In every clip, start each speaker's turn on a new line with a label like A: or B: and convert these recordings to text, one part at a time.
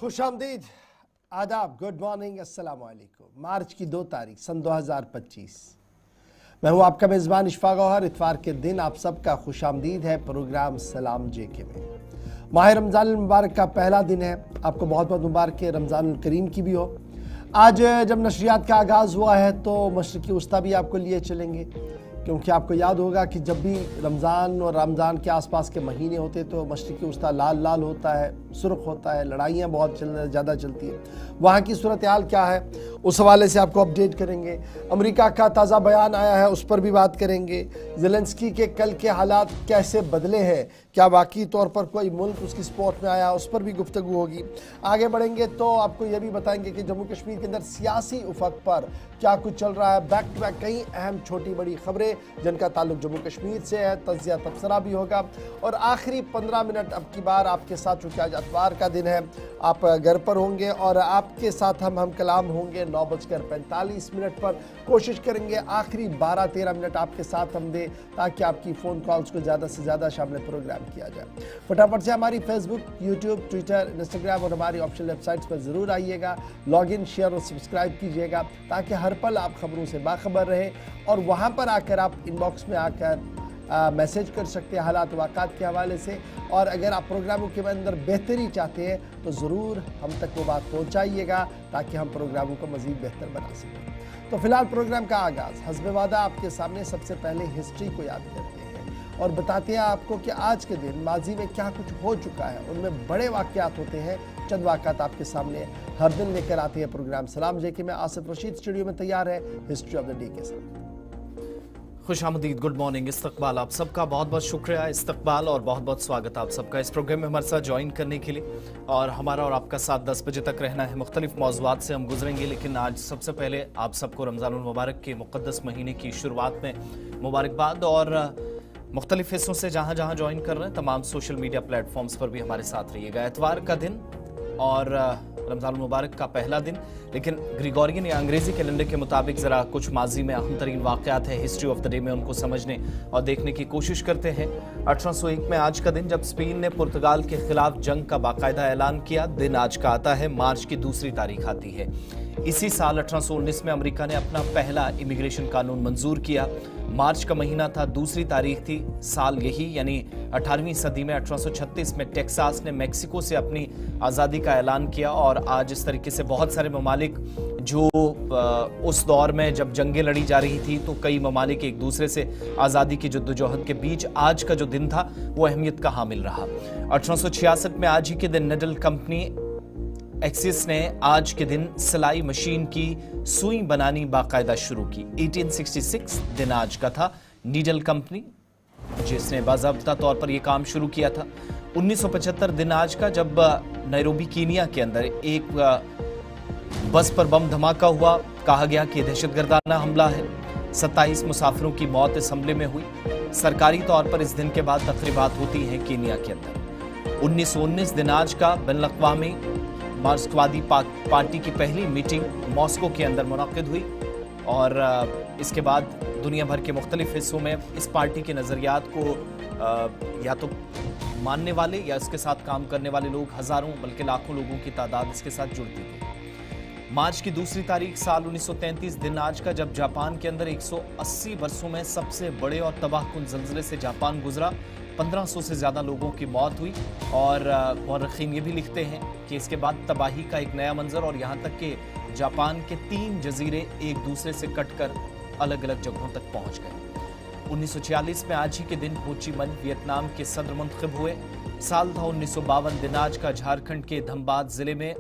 A: खुशामदीद, आदाब, good morning, अस्सलाम वालेकुम। मार्च की 2 तारीख सन 2025। मैं हूँ आपका मेज़बान इशफाक गौहर। इतवार के दिन आप सबका खुशामदीद है प्रोग्राम सलाम जेके में। माह रमज़ान मुबारक का पहला दिन है, आपको बहुत बहुत मुबारक है, रमज़ान करीम की भी हो। आज जब नशरियात का आगाज़ हुआ है तो मशरिक़ी वस्ता भी आपको लिए चलेंगे, क्योंकि आपको याद होगा कि जब भी रमज़ान और रमज़ान के आसपास के महीने होते तो मशरिक़ी वस्ता लाल लाल होता है, सुर्ख होता है, लड़ाइयाँ बहुत ज़्यादा चलती हैं। वहाँ की सूरत हाल क्या है उस हवाले से आपको अपडेट करेंगे। अमेरिका का ताज़ा बयान आया है, उस पर भी बात करेंगे। ज़ेलेंस्की के कल के हालात कैसे बदले हैं, क्या वाकई तौर पर कोई मुल्क उसकी सपोर्ट में आया, उस पर भी गुफ्तगू होगी। आगे बढ़ेंगे तो आपको यह भी बताएंगे कि जम्मू कश्मीर के अंदर सियासी उफक पर क्या कुछ चल रहा है। बैक टू बैक कई अहम छोटी बड़ी खबरें जिनका ताल्लुक जम्मू कश्मीर से है, तजिया तबसरा भी होगा। और आखिरी 15 मिनट अब की बार आपके साथ, चूँकि आज अतवार का दिन है, आप घर पर होंगे और आपके साथ हम कलाम होंगे 9:45 पर। कोशिश करेंगे आखिरी 12-13 मिनट आपके साथ हम दें ताकि आपकी फ़ोन कॉल्स को ज़्यादा से ज़्यादा शामिल प्रोग्राम किया जाए। फटाफट से हमारी फेसबुक, यूट्यूब, ट्विटर, इंस्टाग्राम और हमारी ऑफिशियल वेबसाइट्स पर ज़रूर आइएगा। लॉगिन, शेयर और सब्सक्राइब कीजिएगा ताकि हर पल आप खबरों से बाखबर रहें। और वहाँ पर आकर आप इनबॉक्स में आकर मैसेज कर सकते हैं हालात वाक़ात के हवाले से। और अगर आप प्रोग्रामों के अंदर बेहतरी चाहते हैं तो ज़रूर हम तक वो बात पहुँचाइएगा ताकि हम प्रोग्रामों को मज़ीद बेहतर बना सकें। तो फ़िलहाल प्रोग्राम का आगाज़ हस्बे वादा आपके सामने सबसे पहले हिस्ट्री को याद करते हैं और बताते हैं आपको कि आज के दिन माजी में क्या कुछ हो चुका है। उनमें बड़े वाक़यात होते हैं, चंद वाक़यात आपके सामने हर दिन लेकर आते हैं प्रोग्राम सलाम जेके में। आसिफ रशीद स्टूडियो में तैयार है हिस्ट्री ऑफ द डे के साथ।
B: खुशामदीद, गुड मॉर्निंग, इस्तकबाल आप सबका बहुत बहुत शुक्रिया, इस्तकबाल और बहुत बहुत स्वागत आप सबका इस प्रोग्राम में हमारे साथ ज्वाइन करने के लिए। और हमारा और आपका साथ 10 बजे तक रहना है। मुख्तलिफ मौज़ूआत से हम गुजरेंगे, लेकिन आज सबसे पहले आप सबको रमज़ानुल मुबारक के मुक़द्दस महीने की शुरुआत में मुबारकबाद। और मुख्तलिफ हिस्सों से जहाँ जहाँ ज्वाइन कर रहे हैं तमाम सोशल मीडिया प्लेटफॉर्म्स पर भी हमारे साथ रहिएगा। एतवार का दिन और रमज़ान मुबारक का पहला दिन, लेकिन ग्रिगोरियन या अंग्रेज़ी कैलेंडर के मुताबिक ज़रा कुछ माजी में अहम तरीन वाक़यात है हिस्ट्री ऑफ द डे में, उनको समझने और देखने की कोशिश करते हैं। 1801 में आज का दिन जब स्पेन ने पुर्तगाल के खिलाफ जंग का बाकायदा ऐलान किया, दिन आज का आता है, मार्च की 2 तारीख आती है। इसी साल 1819 में अमेरिका ने अपना पहला इमिग्रेशन कानून मंजूर किया। मार्च का महीना था, 2 तारीख थी, साल यही यानी 18वीं सदी में 1836 में टेक्सास ने मेक्सिको से अपनी आज़ादी का ऐलान किया। और आज इस तरीके से बहुत सारे ममालिक जो उस दौर में जब जंगें लड़ी जा रही थी तो कई ममालिक एक दूसरे से आज़ादी की जद्दोजहद के बीच आज का जो दिन था वो अहमियत का हामिल रहा। 1866 में आज ही के दिन निडल कंपनी एक्सिस ने आज के दिन सिलाई मशीन की सुई बनानी बाकायदा शुरू की। 1866 दिन आज का था, नीडल कंपनी जिसने बाज़ाब्ता तौर पर यह काम शुरू किया था। 1975 दिन आज का जब नैरोबी कीनिया के अंदर एक बस पर बम धमाका हुआ, कहा गया कि दहशतगर्दाना हमला है। 27 मुसाफिरों की मौत इस हमले में हुई। सरकारी तौर पर इस दिन के बाद तकरीबात होती हैं कीनिया के अंदर। 1919 दिन आज का बैनुल अक़वामी मार्क्सवादी पार्टी की पहली मीटिंग मॉस्को के अंदर मुनक़िद हुई। और इसके बाद दुनिया भर के मुख्तलिफ हिस्सों में इस पार्टी के नज़रियात को या तो मानने वाले या इसके साथ काम करने वाले लोग हज़ारों बल्कि लाखों लोगों की तादाद इसके साथ जुड़ती थी। मार्च की 2 तारीख साल 1933 दिन आज का जब जापान के अंदर 180 वर्षों में सबसे बड़े और तबाहकुन ज़ल्ज़ले से जापान गुजरा, 1500 से ज़्यादा लोगों की मौत हुई। और मौरख़ीन ये भी लिखते हैं कि इसके बाद तबाही का एक नया मंजर, और यहाँ तक कि जापान के 3 जजीरे एक दूसरे से कटकर अलग अलग जगहों तक पहुँच गए। 1946 में आज ही के दिन हो ची मिन्ह वियतनाम के सदर मुंतखब हुए। साल था 1952 दिन आज का झारखंड के धनबाद ज़िले में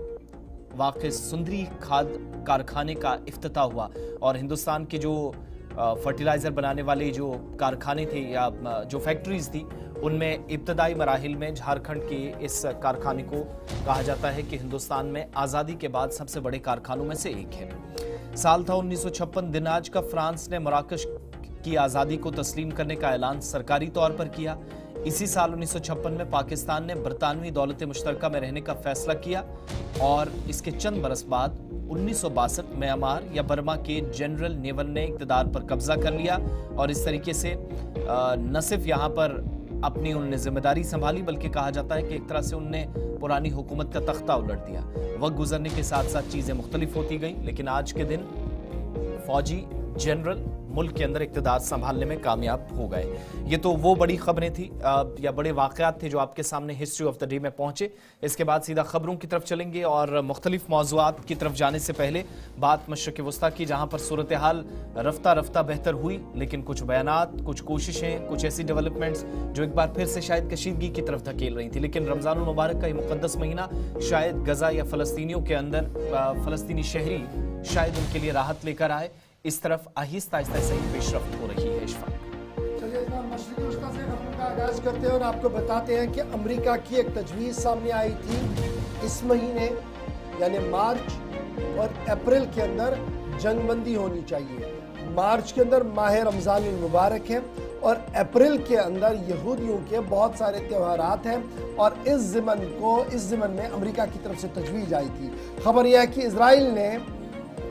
B: वाक़ सुंदरी खाद कारखाने का इफ्तिताह हुआ। और हिंदुस्तान के जो फर्टिलाइज़र बनाने वाले जो कारखाने थे या जो फैक्ट्रीज़ थी उनमें इब्तदाई मराहिल में झारखंड के इस कारखाने को कहा जाता है कि हिंदुस्तान में आज़ादी के बाद सबसे बड़े कारखानों में से एक है। साल था 1956 दिन आज का फ्रांस ने मराकश की आज़ादी को तस्लीम करने का ऐलान सरकारी तौर पर किया। इसी साल 1956 में पाकिस्तान ने बरतानवी दौलत मुश्तरका में रहने का फैसला किया। और इसके चंद बरस बाद 1962 म्यांमार या बर्मा के जनरल नेवल ने इक़्तिदार पर कब्जा कर लिया। और इस तरीके से न सिर्फ यहाँ पर अपनी उनने जिम्मेदारी संभाली, बल्कि कहा जाता है कि एक तरह से उनने पुरानी हुकूमत का तख्ता उलट दिया। वक्त गुजरने के साथ साथ चीजें मुख्तलिफ होती गई, लेकिन आज के दिन फौजी जनरल मुल्क के अंदर इक़्तिदार संभालने में कामयाब हो गए। ये तो वो बड़ी खबरें थी या बड़े वाक़यात थे जो आपके सामने हिस्ट्री ऑफ द डे में पहुंचे। इसके बाद सीधा खबरों की तरफ चलेंगे और मुख्तलिफ मौज़ूआत की तरफ जाने से पहले बात मशरिक़ वस्ता की, जहां पर सूरत हाल रफ्ता रफ्ता बेहतर हुई, लेकिन कुछ बयानात, कुछ कोशिशें, कुछ ऐसी डेवलपमेंट्स जो एक बार फिर से शायद कशीदगी की तरफ धकेल रही थी। लेकिन रमज़ानुल मुबारक का ये मुक़द्दस महीना शायद गज़ा या फ़लस्तीनियों के अंदर फ़लस्तीनी शहरी शायद उनके लिए राहत लेकर आए। इस तरफ आहिस्ता आहिस्ता से ही पेशरफ्त हो रही है। इशफाक,
A: चलिए मशरिक़ी वस्ता से खबरों का आगाज़ करते हैं और आपको बताते हैं कि अमेरिका की एक तजवीज़ सामने आई थी इस महीने यानी मार्च और अप्रैल के अंदर जंगबंदी होनी चाहिए। मार्च के अंदर माह रमज़ान मुबारक है और अप्रैल के अंदर यहूदियों के बहुत सारे त्योहारात हैं और इस ज़िमन में अमेरिका की तरफ से तजवीज़ आई थी। खबर यह है कि इजराइल ने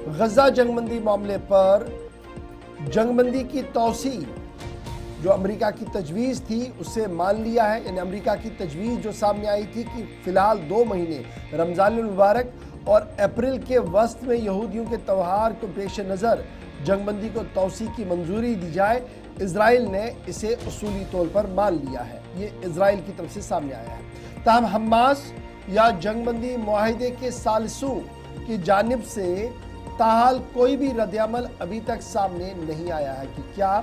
A: गजा जंगबंदी मामले पर जंगबंदी की तौसी जो अमेरिका की तजवीज़ थी उससे मान लिया है। यानी अमेरिका की तजवीज़ जो सामने आई थी कि फ़िलहाल 2 महीने रमज़ान मुबारक और अप्रैल के वस्त में यहूदियों के त्यौहार को पेश नज़र जंगबंदी को तौसी की मंजूरी दी जाए, इजराइल ने इसे उसूली तौर पर मान लिया है। ये इजराइल की तरफ से सामने आया है। ताहम हमास या जंगबंदी मुआहिदे के सालिसों की जानिब से ताहाल कोई भी रद्द-ए-अमल अभी तक सामने नहीं आया है कि क्या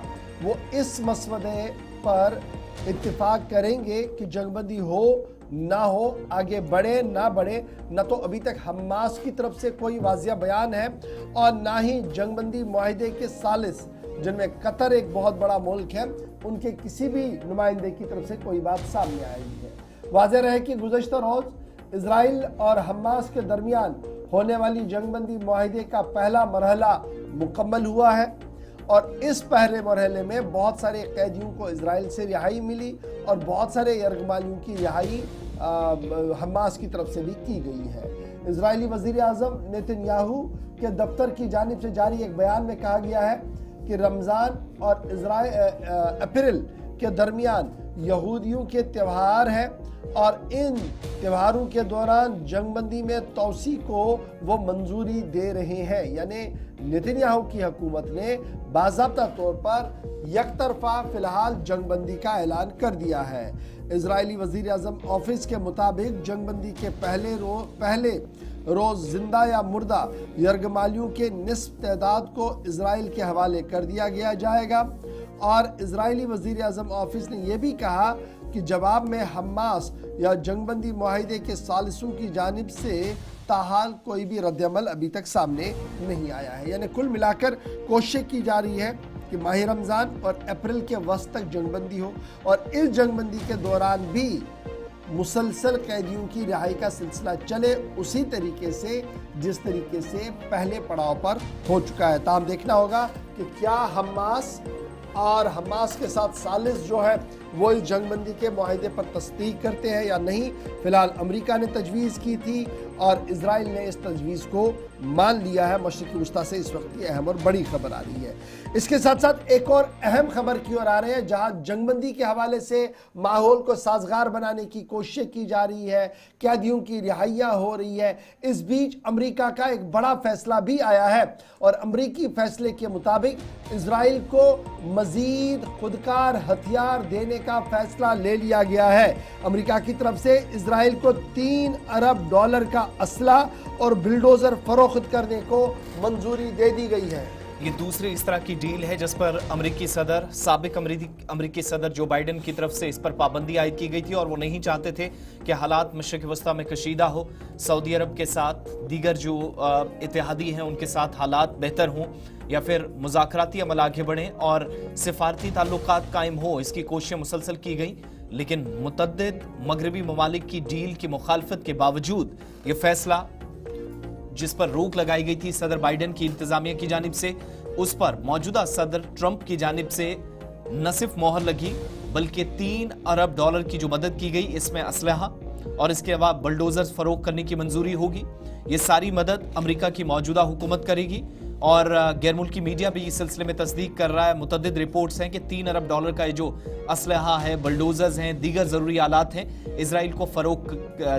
A: वो इस मसवदे पर इत्तेफाक करेंगे कि जंगबंदी हो ना हो, आगे बढ़े ना बढ़े। न तो अभी तक हमास की तरफ से कोई वाज़िया बयान है और ना ही जंगबंदी मुआहिदे के सालिस जिनमें कतर एक बहुत बड़ा मुल्क है उनके किसी भी नुमाइंदे की तरफ से कोई बात सामने आई है। वाज़ेह रहे कि गुज़श्ता रोज़ इजराइल और हमास के दरमियान होने वाली जंगबंदी मुआहिदे का पहला मरहला मुकम्मल हुआ है और इस पहले मरहले में बहुत सारे कैदियों को इजराइल से रिहाई मिली और बहुत सारे यरगमालियों की रिहाई हमास की तरफ से भी की गई है। इजरायली वज़ीर आज़म नेतन्याहू के दफ्तर की जानिब से जारी एक बयान में कहा गया है कि रमज़ान और अप्रैल के दरमियान यहूदियों के त्यौहार हैं और इन त्योहारों के दौरान जंगबंदी में तौसी को वो मंजूरी दे रहे हैं। यानी नेतन्याहू की हुकूमत ने बाज़ाब्ता तौर पर यकतरफा फिलहाल जंगबंदी का ऐलान कर दिया है। इजरायली वज़ीर आज़म ऑफिस के मुताबिक जंगबंदी के पहले रोज़ जिंदा या मुर्दा यरगमालियों के निस्फ तादाद को इजराइल के हवाले कर दिया गया जाएगा और इजरायली वज़ीर आज़म ऑफिस ने यह भी कहा कि जवाब में हमास या जंगबंदी मुआहिदे के सालिसों की जानिब से ताहाल कोई भी रद्द-ए-अमल अभी तक सामने नहीं आया है। यानी कुल मिलाकर कोशिश की जा रही है कि माह रमज़ान और अप्रैल के वस्त तक जंगबंदी हो और इस जंगबंदी के दौरान भी मुसलसल कैदियों की रिहाई का सिलसिला चले उसी तरीके से जिस तरीके से पहले पड़ाव पर हो चुका है। ताहम देखना होगा कि क्या हमास और हमास के साथ सालिस जो है वो इस जंगबंदी के मुआहिदे पर तस्दीक करते हैं या नहीं। फिलहाल अमेरिका ने तजवीज़ की थी और इजराइल ने इस तजवीज़ को मान लिया है। मशरिक़ी वस्ता से इस वक्त की अहम और बड़ी खबर आ रही है। इसके साथ साथ एक और अहम खबर की ओर आ रहे हैं जहां जंगबंदी के हवाले से माहौल को साजगार बनाने की कोशिश की जा रही है, कैदियों की रिहाइयाँ हो रही है। इस बीच अमेरिका का एक बड़ा फैसला भी आया है और अमेरिकी फैसले के मुताबिक इजराइल को मजीद खुदकार हथियार देने का फैसला ले लिया गया है। अमेरिका की तरफ से इजराइल को $3 अरब का असला और बिल्डोजर फरोख्त करने को मंजूरी दे दी गई है।
B: ये दूसरी इस तरह की डील है जिस पर साबिक अमेरिकी सदर जो बाइडेन की तरफ से इस पर पाबंदी आयद की गई थी और वो नहीं चाहते थे कि हालात मशरिक़ वस्ता में कशीदा हो, सऊदी अरब के साथ दीगर जो इत्तेहादी हैं उनके साथ हालात बेहतर हों या फिर मुज़ाकराती अमल आगे बढ़ें और सिफारती ताल्लुकात कायम हो, इसकी कोशिशें मुसलसल की गई। लेकिन मुतअद्दिद मगरबी ममालिक की डील की मुखालफत के बावजूद ये फैसला जिस पर रोक लगाई गई थी सदर बाइडेन की इंतजामिया की जानिब से, उस पर मौजूदा सदर ट्रंप की जानिब से न सिर्फ मोहर लगी बल्कि $3 अरब की जो मदद की गई, इसमें असलहा और इसके अलावा बुलडोजर्स फरोख्त करने की मंजूरी होगी। ये सारी मदद अमेरिका की मौजूदा हुकूमत करेगी और गैर मुल्की मीडिया भी इस सिलसिले में तस्दीक कर रहा है। मुतअद्दिद रिपोर्ट्स हैं कि $3 अरब का ये जो असलहा है, बुलडोजर्स हैं, दीगर ज़रूरी आलात हैं, इसराइल को फ़रोग़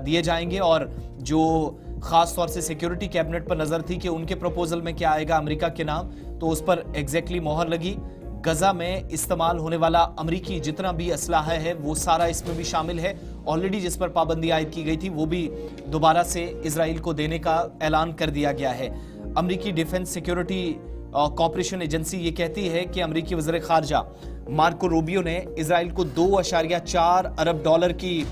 B: दिए जाएंगे। और जो ख़ास तौर से सिक्योरिटी कैबिनेट पर नज़र थी कि उनके प्रपोजल में क्या आएगा अमेरिका के नाम, तो उस पर एग्जैक्टली मोहर लगी। गजा में इस्तेमाल होने वाला अमेरिकी जितना भी असलहा है वो सारा इसमें भी शामिल है। ऑलरेडी जिस पर पाबंदी आयद की गई थी वो भी दोबारा से इसराइल को देने का ऐलान कर दिया गया है। अमेरिकी डिफेंस सिक्योरिटी कॉपरेशन एजेंसी ये कहती है कि अमेरिकी वज़ीर ख़ारजा मार्को रूबियो ने इसराइल को $2.4 अरब की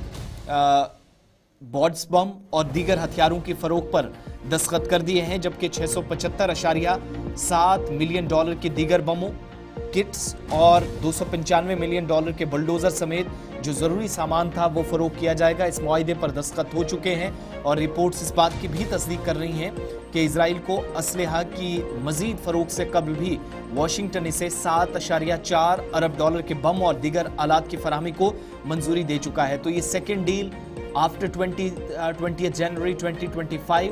B: बॉर्ड्स बम और दीगर हथियारों की फरोख पर दस्तखत कर दिए हैं, जबकि $675.7 मिलियन की दीगर बमों, किट्स और $295 मिलियन के बुलडोजर समेत जो जरूरी सामान था वो फरोख किया जाएगा। इस मुआहिदे पर दस्तखत हो चुके हैं और रिपोर्ट्स इस बात की भी तस्दीक कर रही हैं कि इसराइल को असलहा की मजीद फरोख से कबल भी वाशिंगटन इसे $7.4 अरब के बम और दीगर आलात की फराहमी को मंजूरी दे चुका है। तो ये सेकेंड डील आफ्टर 20 जनवरी 2025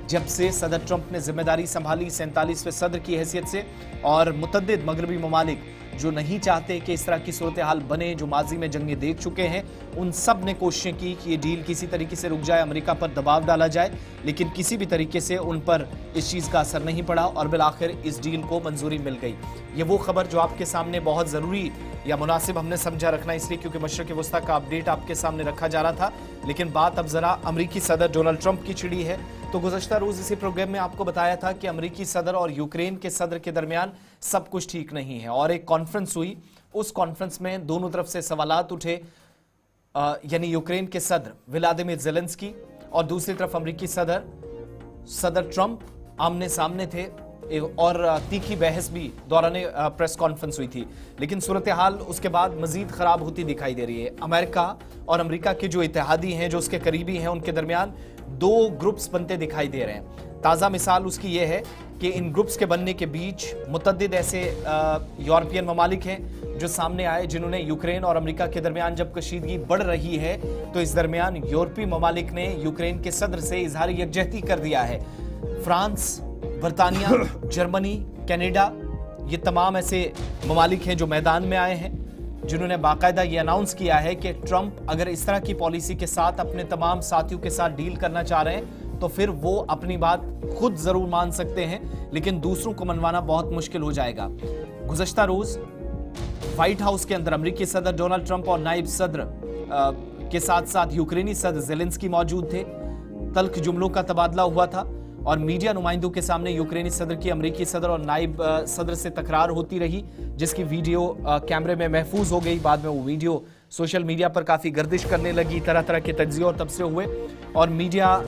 B: जब से सदर ट्रंप ने जिम्मेदारी संभाली 47वें सदर की हैसियत से। और मुतअद्दिद मगरबी ममालिक जो नहीं चाहते कि इस तरह की सूरत हाल बने, जो माजी में जंगें देख चुके हैं, उन सब ने कोशिशें की कि ये डील किसी तरीके से रुक जाए, अमेरिका पर दबाव डाला जाए, लेकिन किसी भी तरीके से उन पर इस चीज़ का असर नहीं पड़ा और बिलाखिर इस डील को मंजूरी मिल गई। ये वो खबर जो आपके सामने बहुत ज़रूरी या मुनासिब हमने समझा रखना, इसलिए क्योंकि मशरक़ वस्ता का अपडेट आपके सामने रखा जा रहा था। लेकिन बात अब ज़रा अमेरिकी सदर डोनाल्ड ट्रंप की छिड़ी है। तो गुज़श्ता रोज़ इसी प्रोग्राम में आपको बताया था कि अमेरिकी सदर और यूक्रेन के सदर के दरमियान सब कुछ ठीक नहीं है और एक कॉन्फ्रेंस हुई। उस कॉन्फ्रेंस में दोनों तरफ से सवालात उठे, यानी यूक्रेन के सदर व्लादिमीर ज़ेलेंस्की और दूसरी तरफ अमेरिकी सदर ट्रंप आमने सामने थे और तीखी बहस भी दौरान प्रेस कॉन्फ्रेंस हुई थी। लेकिन सूरत हाल उसके बाद मजीद खराब होती दिखाई दे रही है। अमेरिका और अमेरिका के जो इत्तेहादी हैं, जो उसके करीबी हैं, उनके दरमियान दो ग्रुप्स बनते दिखाई दे रहे हैं। ताज़ा मिसाल उसकी ये है कि इन ग्रुप्स के बनने के बीच मुतअद्दिद ऐसे यूरोपियन ममालिक हैं जो सामने आए, जिन्होंने यूक्रेन और अमेरिका के दरमियान जब कशीदगी बढ़ रही है तो इस दरमियान यूरोपीय ममालिक ने यूक्रेन के सदर से इजहार यकजहती कर दिया है। फ्रांस, बरतानिया, जर्मनी, कनाडा, ये तमाम ऐसे ममालिक हैं जो मैदान में आए हैं, जिन्होंने बाकायदा ये अनाउंस किया है कि ट्रंप अगर इस तरह की पॉलिसी के साथ अपने तमाम साथियों के साथ डील करना चाह रहे हैं तो फिर वो अपनी बात खुद जरूर मान सकते हैं, लेकिन दूसरों को मनवाना बहुत मुश्किल हो जाएगा। गुज़श्ता रोज व्हाइट हाउस के अंदर अमेरिकी सदर डोनाल्ड ट्रंप और नायब सदर के साथ साथ यूक्रेनी सदर ज़ेलेंस्की मौजूद थे। तल्ख जुमलों का तबादला हुआ था और मीडिया नुमाइंदों के सामने यूक्रेनी सदर की अमेरिकी सदर और नायब सदर से तकरार होती रही, जिसकी वीडियो कैमरे में महफूज हो गई। बाद में वो वीडियो सोशल मीडिया पर काफ़ी गर्दिश करने लगी, तरह तरह के तज्जिए और तबसरे हुए और मीडिया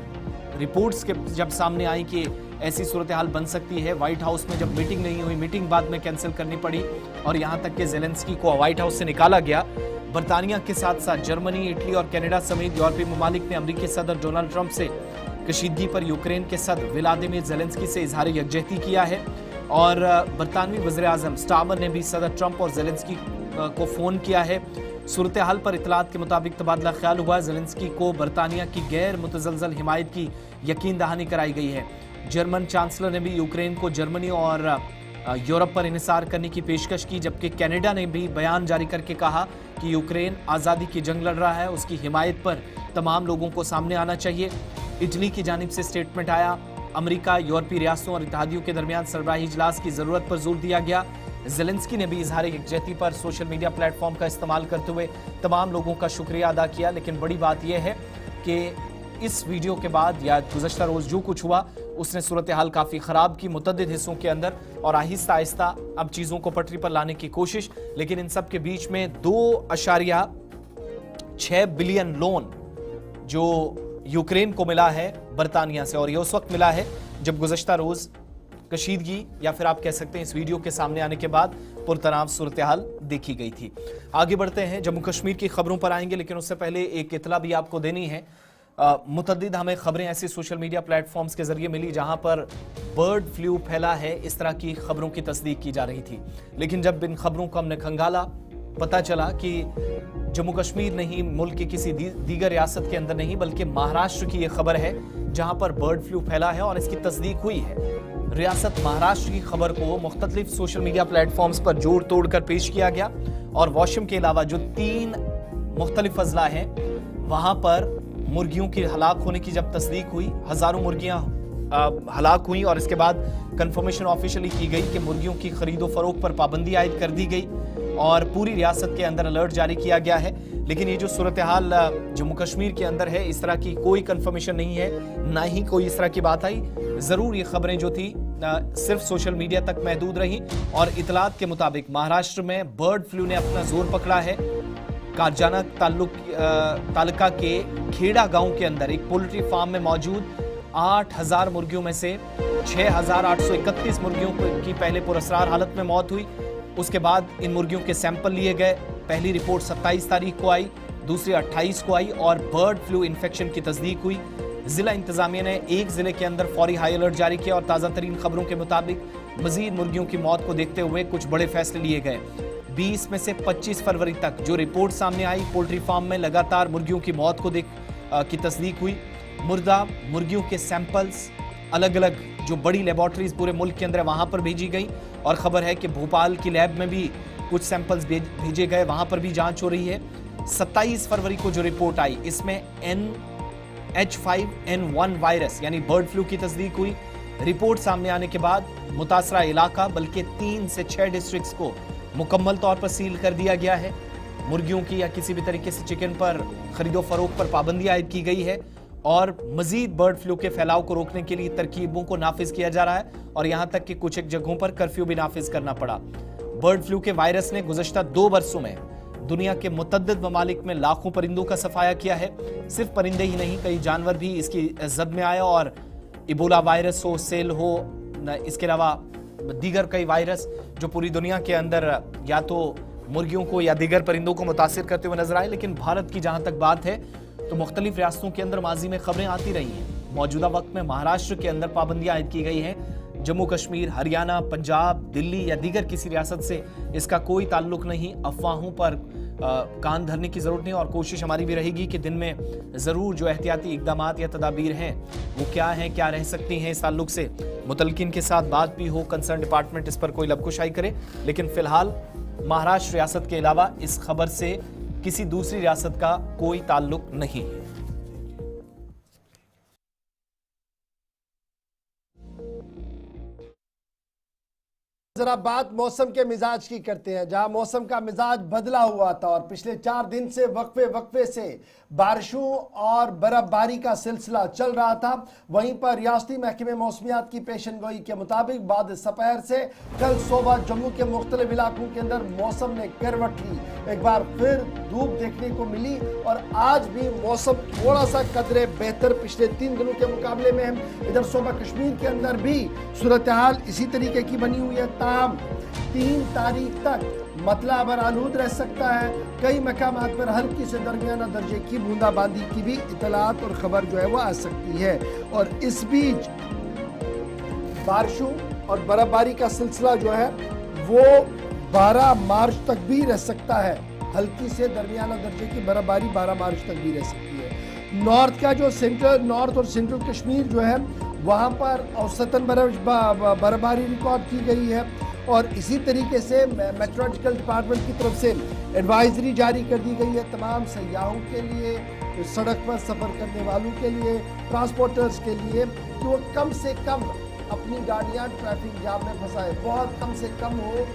B: रिपोर्ट्स के जब सामने आई कि ऐसी सूरत हाल बन सकती है। व्हाइट हाउस में जब मीटिंग नहीं हुई, मीटिंग बाद में कैंसिल करनी पड़ी और यहाँ तक कि ज़ेलेंस्की को व्हाइट हाउस से निकाला गया। बरतानिया के साथ साथ जर्मनी, इटली और कनाडा समेत यूरोपीय ममालिक ने अमेरिकी सदर डोनाल्ड ट्रंप से कशीदगी पर यूक्रेन के सदर व्लादिमीर ज़ेलेंस्की से इजहार यकजहती किया है। और बरतानवी वज़ीर आज़म स्टामर ने भी सदर ट्रंप और ज़ेलेंस्की को फ़ोन किया है। सूरत हाल पर इतलात के मुताबिक तबादला ख्याल हुआ। ज़ेलेंस्की को बरतानिया की गैर मुतज़लज़ल हिमायत की यकीन दहानी कराई गई है। जर्मन चांसलर ने भी यूक्रेन को जर्मनी और यूरोप पर इन्हिसार करने की पेशकश की, जबकि कनाडा ने भी बयान जारी करके कहा कि यूक्रेन आज़ादी की जंग लड़ रहा है, उसकी हिमायत पर तमाम लोगों को सामने आना चाहिए। इटली की जानिब से स्टेटमेंट आया। अमेरिका, यूरोपीय रियासतों और इत्तेहादियों के दरमियान सरबराही इजलास की ज़रूरत पर जोर दिया गया। ज़ेलेंस्की ने भी इजहार यकजहती पर सोशल मीडिया प्लेटफॉर्म का इस्तेमाल करते हुए तमाम लोगों का शुक्रिया अदा किया। लेकिन बड़ी बात यह है कि इस वीडियो के बाद या गुज़श्ता रोज़ जो कुछ हुआ उसने सूरत हाल काफ़ी ख़राब की मुतअद्दिद हिस्सों के अंदर और आहिस्ता आहिस्ता अब चीज़ों को पटरी पर लाने की कोशिश। लेकिन इन सब के बीच में 2.6 बिलियन लोन जो यूक्रेन को मिला है बरतानिया से, और ये उस वक्त मिला है जब गुज़श्ता रोज़ कशीदगी या फिर आप कह सकते हैं इस वीडियो के सामने आने के बाद पुरतनाव सूरत हाल देखी गई थी। आगे बढ़ते हैं, जम्मू कश्मीर की खबरों पर आएंगे, लेकिन उससे पहले एक इतला भी आपको देनी है। मुतअद्दिद हमें खबरें ऐसी सोशल मीडिया प्लेटफॉर्म्स के जरिए मिली जहां पर बर्ड फ्लू फैला है, इस तरह की खबरों की तस्दीक की जा रही थी। लेकिन जब इन खबरों को हमने खंगाला, पता चला कि जम्मू कश्मीर नहीं, मुल्क की किसी दीगर रियासत के अंदर नहीं, बल्कि महाराष्ट्र की यह खबर है जहां पर बर्ड फ्लू फैला है और इसकी तस्दीक हुई है। रियासत महाराष्ट्र की खबर को मुख्तलिफ सोशल मीडिया प्लेटफॉर्म्स पर जोड़ तोड़ कर पेश किया गया और वॉशिम के अलावा जो 3 मुख्तलिफ अजला हैं वहां पर मुर्गियों की हलाक होने की जब तस्दीक हुई, हजारों मुर्गियां हलाक हुई और इसके बाद कंफर्मेशन ऑफिशियली की गई कि मुर्गियों की खरीदो फरोख्त पर पाबंदी आयद कर दी गई और पूरी रियासत के अंदर अलर्ट जारी किया गया है। लेकिन ये जो सूरत हाल जम्मू कश्मीर के अंदर है, इस तरह की कोई कंफर्मेशन नहीं है, ना ही कोई इस तरह की बात आई। जरूर ये खबरें जो थी सिर्फ सोशल मीडिया तक महदूद रही और इतलात के मुताबिक महाराष्ट्र में बर्ड फ्लू ने अपना जोर पकड़ा है। कारजाना तालुका के खेड़ा गांव के अंदर एक पोल्ट्री फार्म में मौजूद 8000 मुर्गियों में से 6831 मुर्गियों की पहले पुरअसरार हालत में मौत हुई। उसके बाद इन मुर्गियों के सैंपल लिए गए। पहली रिपोर्ट 27 तारीख को आई, दूसरी 28 को आई और बर्ड फ्लू इन्फेक्शन की तस्दीक हुई। जिला इंतजामिया ने एक जिले के अंदर फौरी हाई अलर्ट जारी किया और ताज़ा तरीन खबरों के मुताबिक मजीद मुर्गियों की मौत को देखते हुए कुछ बड़े फैसले लिए गए। 20 में से 25 फरवरी तक जो रिपोर्ट सामने आई, पोल्ट्री फार्म में लगातार मुर्गियों की मौत को की तस्दीक हुई। मुर्दा मुर्गियों के सैंपल्स अलग अलग जो बड़ी लेबोरेटरीज पूरे मुल्क के अंदर है वहां पर भेजी गई और खबर है कि भोपाल की लैब में भी कुछ सैंपल्स भेजे गए, वहां पर भी जांच हो रही है। 27 फरवरी को जो रिपोर्ट आई इसमें H5N1 वायरस यानी बर्ड फ्लू की तस्दीक हुई। रिपोर्ट सामने आने के बाद मुतासरा इलाका बल्कि 3 से 6 डिस्ट्रिक्ट्स को मुकम्मल तौर पर सील कर दिया गया है। मुर्गियों की या किसी भी तरीके से चिकन पर खरीदो फरोख्त पर पाबंदी आयद की गई है और मजीद बर्ड फ्लू के फैलाव को रोकने के लिए तरकीबों को नाफिज किया जा रहा है और यहां तक कि कुछ एक जगहों पर कर्फ्यू भी नाफिज करना पड़ा। बर्ड फ्लू के वायरस ने गुज़श्ता 2 वर्षों में दुनिया के मुतअद्दिद ममालिक में लाखों परिंदों का सफाया किया है। सिर्फ परिंदे ही नहीं, कई जानवर भी इसकी जद में आए और इबोला वायरस हो, सेल हो, इसके अलावा दीगर कई वायरस जो पूरी दुनिया के अंदर या तो मुर्गियों को या दीगर परिंदों को मुतासिर करते हुए नजर आए। लेकिन भारत की जहां तक बात है तो मुख्तलिफ रियासतों के अंदर माजी में खबरें आती रही हैं। मौजूदा वक्त में महाराष्ट्र के अंदर पाबंदियां आयद की गई हैं। जम्मू कश्मीर, हरियाणा, पंजाब, दिल्ली या दीगर किसी रियासत से इसका कोई ताल्लुक नहीं। अफवाहों पर कान धरने की जरूरत नहीं और कोशिश हमारी भी रहेगी कि दिन में जरूर जो एहतियाती इकदामात या तदाबीर हैं वो क्या हैं, क्या रह सकती हैं, इस ताल्लुक से मुतलकिन के साथ बात भी हो, कंसर्न डिपार्टमेंट इस पर कोई लबकुशाई करे। लेकिन फिलहाल महाराष्ट्र रियासत के अलावा इस खबर से किसी दूसरी रियासत का कोई ताल्लुक नहीं है।
A: जरा बात मौसम के मिजाज की करते हैं, जहां मौसम का मिजाज बदला हुआ था और पिछले 4 दिन से वक्फे से बारिशों और बर्फबारी का सिलसिला चल रहा था। वहीं पर रियासती महकमे मौसमियात की पेशनगोई के मुताबिक बाद सपहर से कल सुबह जम्मू के मुख्तलिफ इलाकों के अंदर मौसम ने करवट ली। एक बार फिर धूप देखने को मिली और आज भी मौसम थोड़ा सा कदरे बेहतर पिछले 3 दिनों के मुकाबले में है। इधर सूबा कश्मीर के अंदर भी सूरत हाल इसी तरीके की बनी हुई है। 3 तारीख तक मतला बर आलूद रह सकता है। कई मकामात पर हल्की से दरमियाना दर्जे की बूंदाबांदी की भी इतलात और खबर जो है वो आ सकती है। और इस बीच बारिशों और बर्फबारी का सिलसिला जो है वो 12 मार्च तक भी रह सकता है। हल्की से दरमियाना दर्जे की बर्फबारी 12 मार्च तक भी रह सकती है। नॉर्थ का जो नॉर्थ और सेंट्रल कश्मीर जो है वहाँ पर औसतन बर्फबारी रिकॉर्ड की गई है और इसी तरीके से मेट्रोलॉजिकल डिपार्टमेंट की तरफ से एडवाइजरी जारी कर दी गई है तमाम सयाहों के लिए, सड़क पर सफ़र करने वालों के लिए, ट्रांसपोर्टर्स के लिए कि वो कम से कम अपनी गाड़ियाँ ट्रैफिक जाम में फंसाए, बहुत कम से कम हो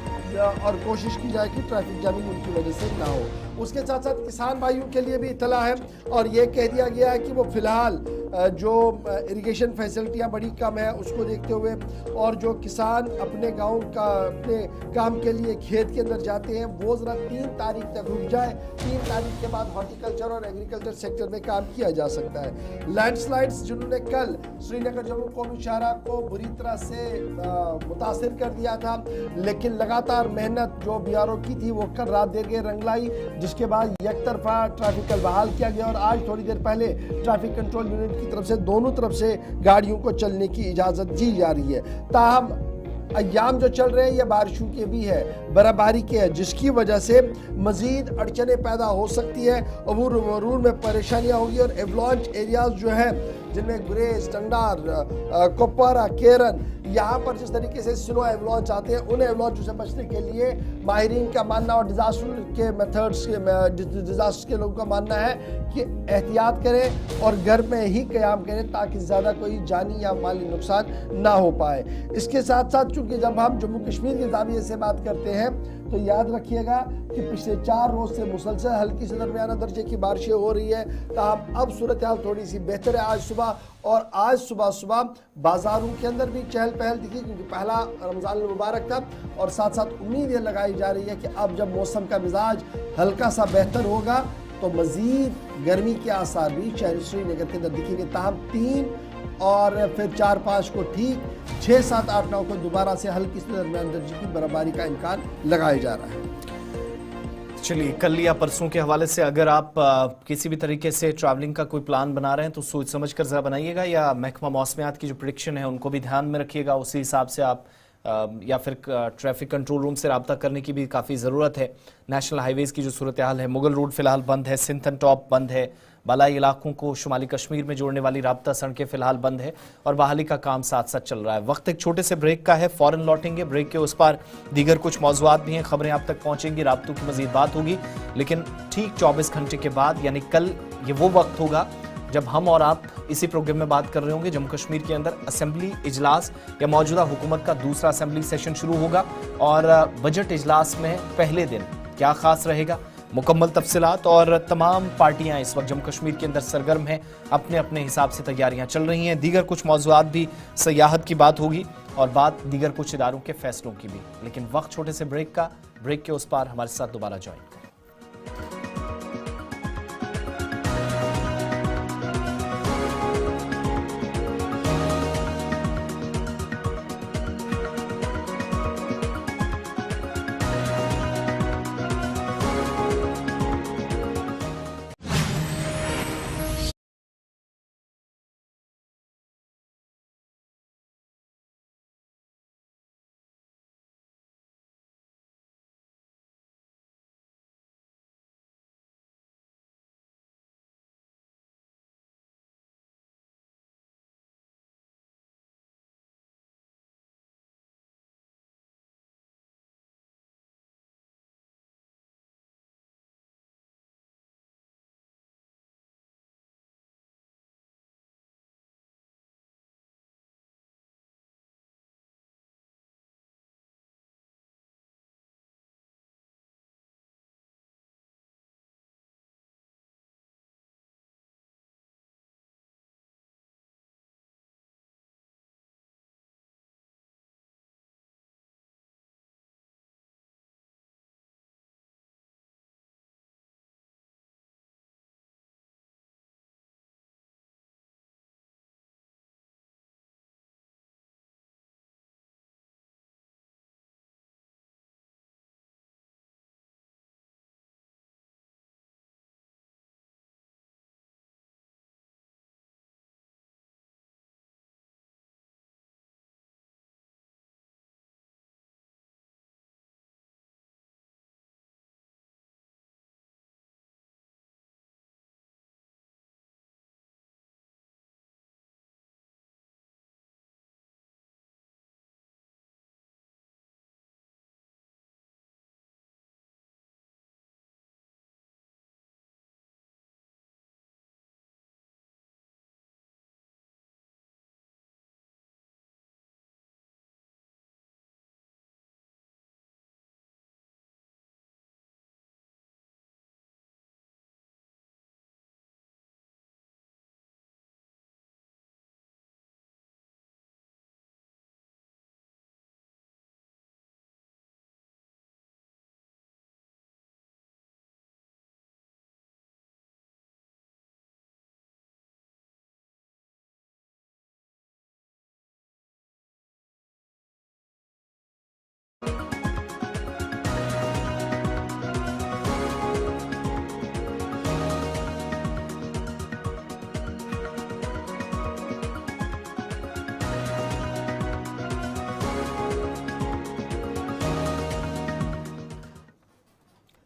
A: और कोशिश की जाए कि ट्रैफिक जामिंग उनकी वजह से ना हो। उसके साथ साथ किसान भाइयों के लिए भी इतला है और ये कह दिया गया है कि वो फिलहाल जो इरिगेशन फैसिलिटियाँ बड़ी कम है उसको देखते हुए और जो किसान अपने गांव का अपने काम के लिए खेत के अंदर जाते हैं वो ज़रा 3 तारीख तक रुक जाए। 3 तारीख के बाद हॉर्टिकल्चर और एग्रीकल्चर सेक्टर में काम किया जा सकता है। लैंडस्लाइड्स जिन्होंने कल श्रीनगर जम्मू कौमी शाहराह को बुरी तरह से मुतासिर कर दिया था, लेकिन लगातार मेहनत जो BRO की थी वो कल रात देर के रंग लाई, जिसके बाद एक तरफा ट्रैफिक बहाल किया गया और आज थोड़ी देर पहले ट्रैफिक कंट्रोल यूनिट की तरफ से दोनों तरफ से गाड़ियों को चलने की इजाज़त दी जा रही है। ताहम अय्याम जो चल रहे हैं ये बारिशों के भी है, बर्फबारी के है, जिसकी वजह से मजीद अड़चने पैदा हो सकती है। अबूर मरूर में परेशानियां होगी और एवलांच एरियाज जो है जिनमें गुरेज, टंगडार, कुपवारा, केरन, यहाँ पर जिस तरीके से स्नो एवलॉन्च आते हैं, उन एवलॉन्च से बचने के लिए माहिरीन का मानना और डिजास्टर के लोगों का मानना है कि एहतियात करें और घर में ही क़याम करें ताकि ज़्यादा कोई जानी या माली नुकसान ना हो पाए। इसके साथ साथ चूंकि जब हम जम्मू कश्मीर के ज़ाविये से बात करते हैं तो याद रखिएगा कि पिछले 4 रोज़ से मुसलसल हल्की से दरमियाना दर्जे की बारिशें हो रही है। ताहम अब सूरत हाल थोड़ी सी बेहतर है आज सुबह, और आज सुबह बाजारों के अंदर भी चहल पहल दिखी क्योंकि पहला रमज़ान मुबारक था, और साथ साथ उम्मीद ये लगाई जा रही है कि अब जब मौसम का मिजाज हल्का सा बेहतर होगा तो मज़ीद गर्मी के आसार भी शहर श्रीनगर के अंदर दिखेंगे। ताहम 3 और फिर 4-5 को ठीक, 6, 7, 8, 9 को दोबारा से हल्की से दरमियान दर्जे की बर्फबारी का इम्कान लगाया जा रहा है।
B: चलिए, कल या परसों के हवाले से अगर आप किसी भी तरीके से ट्रैवलिंग का कोई प्लान बना रहे हैं तो सोच समझ कर ज़रा बनाइएगा, या महकमा मौसमियात की जो प्रेडिक्शन है उनको भी ध्यान में रखिएगा। उसी हिसाब से आप या फिर ट्रैफिक कंट्रोल रूम से रब्ता करने की भी काफ़ी ज़रूरत है। नेशनल हाईवेज़ की जो सूरत हाल है, मुगल रोड फ़िलहाल बंद है, सिंथन टॉप बंद है, बालाई इलाकों को शुमाली कश्मीर में जोड़ने वाली राब्ता सड़कें फ़िलहाल बंद है और बहाली का काम साथ साथ चल रहा है। वक्त एक छोटे से ब्रेक का है, फ़ौरन लौटेंगे। ब्रेक के उस पार दीगर कुछ मौज़ूआत भी हैं, खबरें आप तक पहुँचेंगी, राब्तों की मज़ीद बात होगी, लेकिन ठीक 24 घंटे के बाद यानी कल ये वो वक्त होगा जब हम और आप इसी प्रोग्राम में बात कर रहे होंगे। जम्मू कश्मीर के अंदर असेंबली इजलास या मौजूदा हुकूमत का दूसरा असेंबली सेशन शुरू होगा और बजट इजलास में पहले दिन क्या खास रहेगा, मुकम्मल तफसीलात, और तमाम पार्टियां इस वक्त जम्मू कश्मीर के अंदर सरगर्म हैं, अपने अपने हिसाब से तैयारियां चल रही हैं। दीगर कुछ मौजूआत भी, सयाहत की बात होगी और बात दीगर कुछ इदारों के फैसलों की भी। लेकिन वक्त छोटे से ब्रेक का, ब्रेक के उस पार हमारे साथ दोबारा ज्वाइन करें।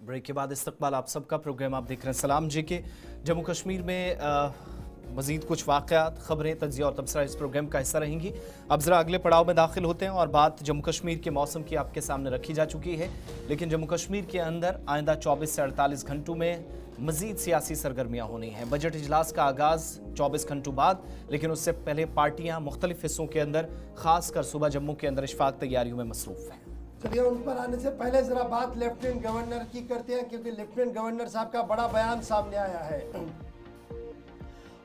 B: ब्रेक के बाद इस्तकबाल आप सबका, प्रोग्राम आप देख रहे हैं सलाम जी के। जम्मू कश्मीर में मजीद कुछ वाक़यात, खबरें, तज्जिया और तबसरा इस प्रोग्राम का हिस्सा रहेंगी। अब जरा अगले पड़ाव में दाखिल होते हैं और बात जम्मू कश्मीर के मौसम की आपके सामने रखी जा चुकी है। लेकिन जम्मू कश्मीर के अंदर आइंदा 24 से 48 घंटों में मजीद सियासी सरगर्मियां होनी हैं। बजट इजलास का आगाज 24 घंटों बाद, लेकिन उससे पहले पार्टियां मुख्तलिफ हिस्सों के अंदर, खासकर सुबह जम्मू के अंदर इशफाक तैयारियों में मसरूफ हैं।
A: चलिए उन पर आने से पहले जरा बात लेफ्टिनेंट गवर्नर की करते हैं, क्योंकि लेफ्टिनेंट गवर्नर साहब का बड़ा बयान सामने आया है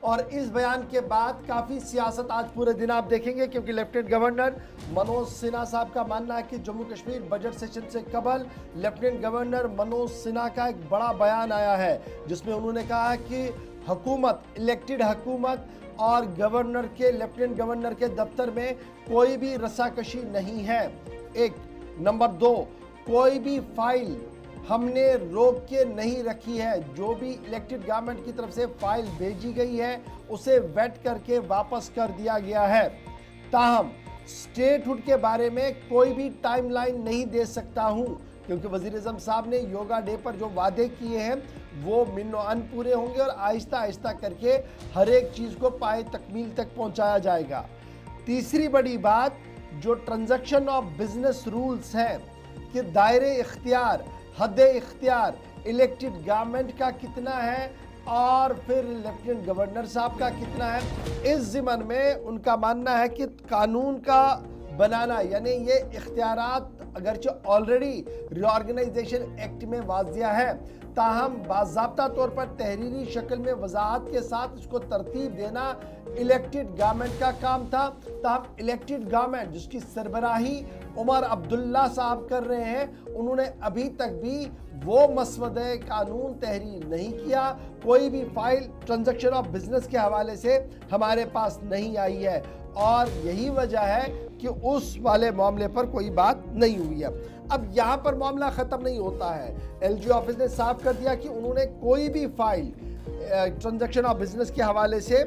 A: और इस बयान के बाद काफ़ी सियासत आज पूरे दिन आप देखेंगे, क्योंकि लेफ्टिनेंट गवर्नर मनोज सिन्हा साहब का मानना है कि जम्मू कश्मीर बजट सेशन से कबल लेफ्टिनेंट गवर्नर मनोज सिन्हा का एक बड़ा बयान आया है, जिसमें उन्होंने कहा कि हुकूमत, इलेक्टेड हुकूमत और गवर्नर के, लेफ्टिनेंट गवर्नर के दफ्तर में कोई भी रस्साकशी नहीं है। एक नंबर 2, कोई भी फाइल हमने रोक के नहीं रखी है। जो भी इलेक्टेड गवर्नमेंट की तरफ से फाइल भेजी गई है उसे वेट करके वापस कर दिया गया है। ताहम स्टेटहुड के बारे में कोई भी टाइमलाइन नहीं दे सकता हूं, क्योंकि वजीर आज़म साहब ने योगा डे पर जो वादे किए हैं वो मिन्नो अन पूरे होंगे और आहिस्ता आहिस्ता करके हर एक चीज़ को पाए तकमील तक पहुंचाया जाएगा। तीसरी बड़ी बात, जो ट्रांजैक्शन ऑफ बिजनेस रूल्स हैं कि दायरे इख्तियार, हद इख्तियार इलेक्टेड गवर्नमेंट का कितना है और फिर लेफ्टिनेंट गवर्नर साहब का कितना है, इस ज़िमन में उनका मानना है कि कानून का बनाना, यानी ये इख्तियारात अगरचे ऑलरेडी रीऑर्गेनाइजेशन एक्ट में वाजिया है, ताहम बाज़ाब्ता तौर पर तहरीरी शक्ल में वजाहत के साथ इसको तरतीब देना इलेक्टेड गवर्नमेंट का काम था। ताहम इलेक्टेड गवर्नमेंट जिसकी सरबराही उमर अब्दुल्ला साहब कर रहे हैं, उन्होंने अभी तक भी वो मसवदे कानून तहरीर नहीं किया। कोई भी फाइल ट्रांजैक्शन ऑफ बिजनेस के हवाले से हमारे पास नहीं आई है और यही वजह है कि उस वाले मामले पर कोई बात नहीं हुई है। अब यहाँ पर मामला ख़त्म नहीं होता है। एलजी ऑफिस ने साफ कर दिया कि उन्होंने कोई भी फाइल ट्रांजैक्शन ऑफ बिजनेस के हवाले से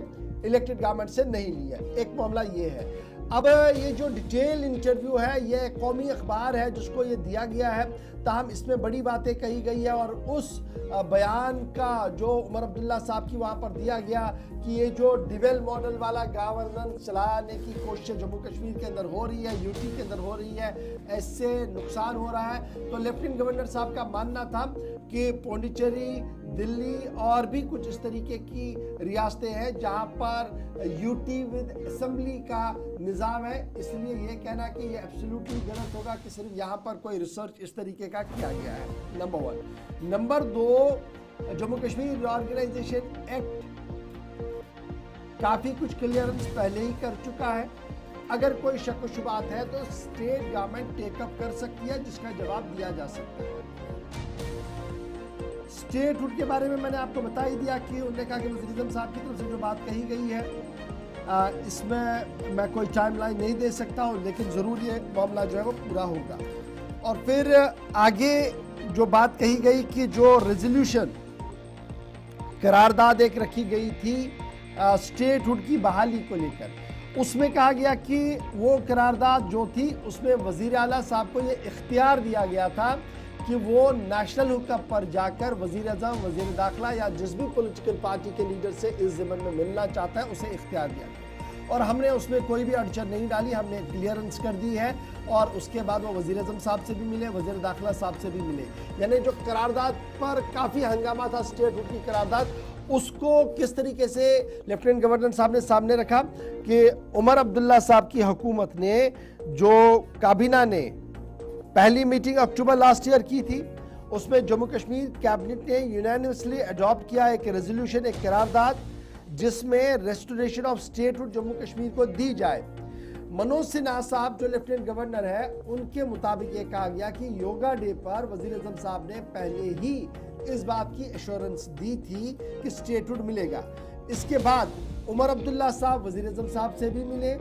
A: इलेक्टेड गवर्नमेंट से नहीं ली है। एक मामला ये है। अब ये जो डिटेल इंटरव्यू है ये कौमी अखबार है जिसको ये दिया गया है, ताहम इसमें बड़ी बातें कही गई है और उस बयान का जो उमर अब्दुल्ला साहब की वहाँ पर दिया गया कि ये जो डिवेल मॉडल वाला गवर्नेंस चलाने की कोशिश जम्मू कश्मीर के अंदर हो रही है, यूटी के अंदर हो रही है, ऐसे नुकसान हो रहा है। तो लेफ्टिनेंट गवर्नर साहब का मानना था कि पौंडीचेरी, दिल्ली और भी कुछ इस तरीके की रियासतें हैं जहाँ पर यूटी विद असेंबली का निज़ाम है, इसलिए ये कहना कि ये एब्सोल्युटली गलत होगा कि सिर्फ यहाँ पर कोई रिसर्च इस तरीके का किया गया है, number 1। Number 2, Jammu Kashmir reorganisation act काफ़ी कुछ क्लियरेंस पहले ही कर चुका है। अगर कोई शक व शुबात है तो स्टेट गवर्नमेंट टेकअप कर सकती है, जिसका जवाब दिया जा सकता है। स्टेटहुड के बारे में मैंने आपको बता ही दिया कि उन्होंने कहा कि वज़ीर आज़म साहब की तरफ से जो बात कही गई है इसमें मैं कोई टाइमलाइन नहीं दे सकता हूँ, लेकिन ज़रूर ये मामला जो है वो पूरा होगा। और फिर आगे जो बात कही गई कि जो रेजोल्यूशन करारदाद एक रखी गई थी स्टेटहुड की बहाली को लेकर, उसमें कहा गया कि वो करारदाद जो थी उसमें वज़ीर आला साहब को ये इख्तियार दिया गया था कि वो नेशनल हुकूमत पर जाकर वज़ीर आज़म, वज़ीर दाखिला या जिस भी पॉलिटिकल पार्टी के लीडर से इस ज़िम्मन में मिलना चाहता है उसे इख्तियार दिया गया। और हमने उसमें कोई भी अड़चन नहीं डाली, हमने क्लियरेंस कर दी है और उसके बाद वो वज़ीर आज़म साहब से भी मिले, वज़ीर दाखिला साहब से भी मिले। यानी जो करारदाद पर काफ़ी हंगामा था स्टेटहुड की करारदाद, उसको किस तरीके से लेफ्टिनेंट गवर्नर साहब ने सामने रखा कि उमर अब्दुल्ला साहब की हुकूमत ने, जो काबीना ने पहली मीटिंग अक्टूबर लास्ट ईयर की थी, उसमें जम्मू कश्मीर कैबिनेट ने यूनानिमसली अडॉप्ट किया एक रेजोल्यूशन, एक करारदाद जिसमें restoration of statehood Jammu Kashmir को दी जाए। मनोज सिन्हा साहब जो लेफ्टिनेंट गवर्नर है, उनके मुताबिक ये कहा गया कि योगा डे पर वज़ीर आज़म साहब ने पहले ही इस बात की एश्योरेंस दी थी कि स्टेटहुड मिलेगा। इसके बाद उमर अब्दुल्ला साहब वज़ीर आज़म साहब से भी मिले,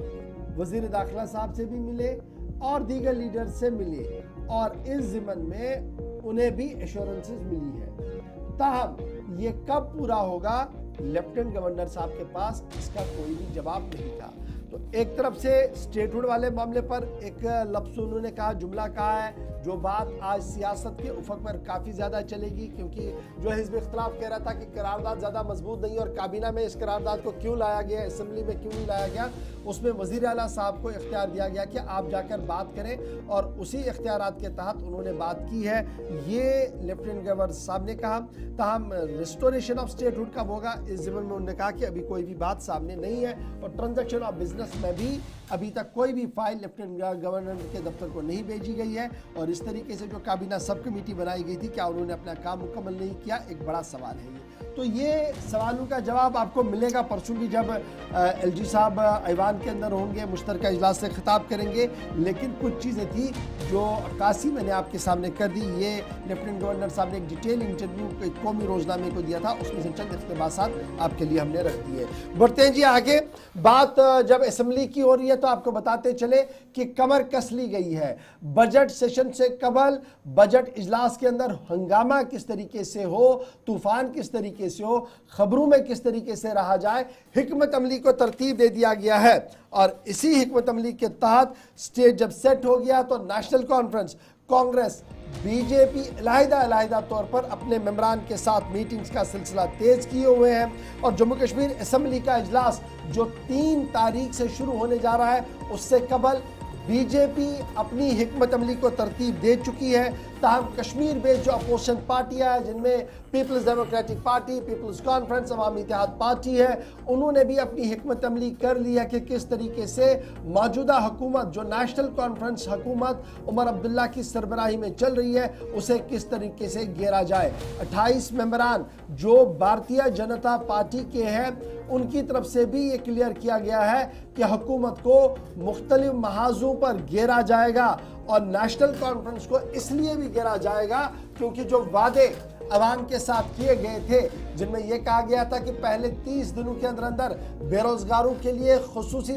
A: वज़ीर दाखिला साहब से भी मिले और दीगर लीडर से मिले और इस ज़िम्मन में उन्हें भी एश्योरेंसेस मिली है। ताहम ये कब पूरा होगा, लेफ्टिनेंट गवर्नर साहब के पास इसका कोई भी जवाब नहीं था। तो एक तरफ से स्टेटहुड वाले मामले पर एक लफ्ज़ उन्होंने कहा, जुमला कहा है, जो बात आज सियासत के उफक पर काफ़ी ज़्यादा चलेगी, क्योंकि जो हिज़्ब इख्तिलाफ कह रहा था कि करारदाद ज़्यादा मजबूत नहीं और काबीना में इस करारदाद को क्यों लाया गया, असेंबली में क्यों नहीं लाया गया, उसमें वज़ीर आला साहब को इख्तियार दिया गया कि आप जाकर बात करें और उसी इख्तियारात के तहत उन्होंने बात की है, ये लेफ्टिनेंट गवर्नर साहब ने कहा। ताहम रिस्टोरेशन ऑफ स्टेटहुड कब होगा, इस ज़िम्न में उन्होंने कहा कि अभी कोई भी बात सामने नहीं है और ट्रांजैक्शन ऑफ बिजनेस में भी अभी तक कोई भी फाइल लेफ्टिनेंट गवर्नर के दफ्तर को नहीं भेजी गई है और इस तरीके से जो काबीना सब कमेटी बनाई गई थी, क्या उन्होंने अपना काम मुकम्मल नहीं किया, एक बड़ा सवाल है ये। तो ये सवालों का जवाब आपको मिलेगा परसों भी, जब एलजी साहब ऐवान के अंदर होंगे, मुश्तरका इजलास से खिताब करेंगे। लेकिन कुछ चीज़ें थी जो अक्कासी मैंने आपके सामने कर दी। ये लेफ्टिनेंट गवर्नर साहब ने एक डिटेल इंटरव्यू कौमी रोजनामे को दिया था, उसमें से चंद इक़्तिबासात आपके लिए हमने रख दिए। बढ़ते हैं जी आगे। बात जब असेंबली की हो रही है तो आपको बताते चले कि कमर कस ली गई है। बजट सेशन से कबल बजट इजलास के अंदर हंगामा किस तरीके से हो, तूफान किस तरीके से हो, खबरों में किस तरीके से रहा जाए, हिकमत अमली को तरतीब दे दिया गया है। और इसी हिकमत अमली के तहत स्टेज जब सेट हो गया तो नेशनल कॉन्फ्रेंस, कांग्रेस, बीजेपी अलहदा तौर पर अपने मेंबरान के साथ मीटिंग्स का सिलसिला तेज किए हुए हैं। और जम्मू कश्मीर असेंबली का इजलास जो 3 तारीख से शुरू होने जा रहा है, उससे कबल बीजेपी अपनी हिकमत अमली को तरतीब दे चुकी है। ताहम कश्मीर बेस्ड जो अपोजिशन पार्टियां हैं, जिनमें People's Democratic Party, People's Conference, Awami Ittehad Party है, उन्होंने भी अपनी हिकमत अमली कर ली है कि किस तरीके से मौजूदा हुकूमत, जो नेशनल कॉन्फ्रेंस हुकूमत उमर अब्दुल्ला की सरबराही में चल रही है, उसे किस तरीके से घेरा जाए। 28 मेंबरान जो भारतीय जनता पार्टी के हैं, उनकी तरफ से भी ये क्लियर किया गया है कि हुकूमत को मुख्तलिफ महाजों पर घेरा जाएगा और नेशनल कॉन्फ्रेंस को इसलिए भी घेरा जाएगा क्योंकि जो वादे अवाम के साथ किए गए थे, जिनमें यह कहा गया था कि पहले 30 दिनों के अंदर अंदर बेरोजगारों के लिए खुसूसी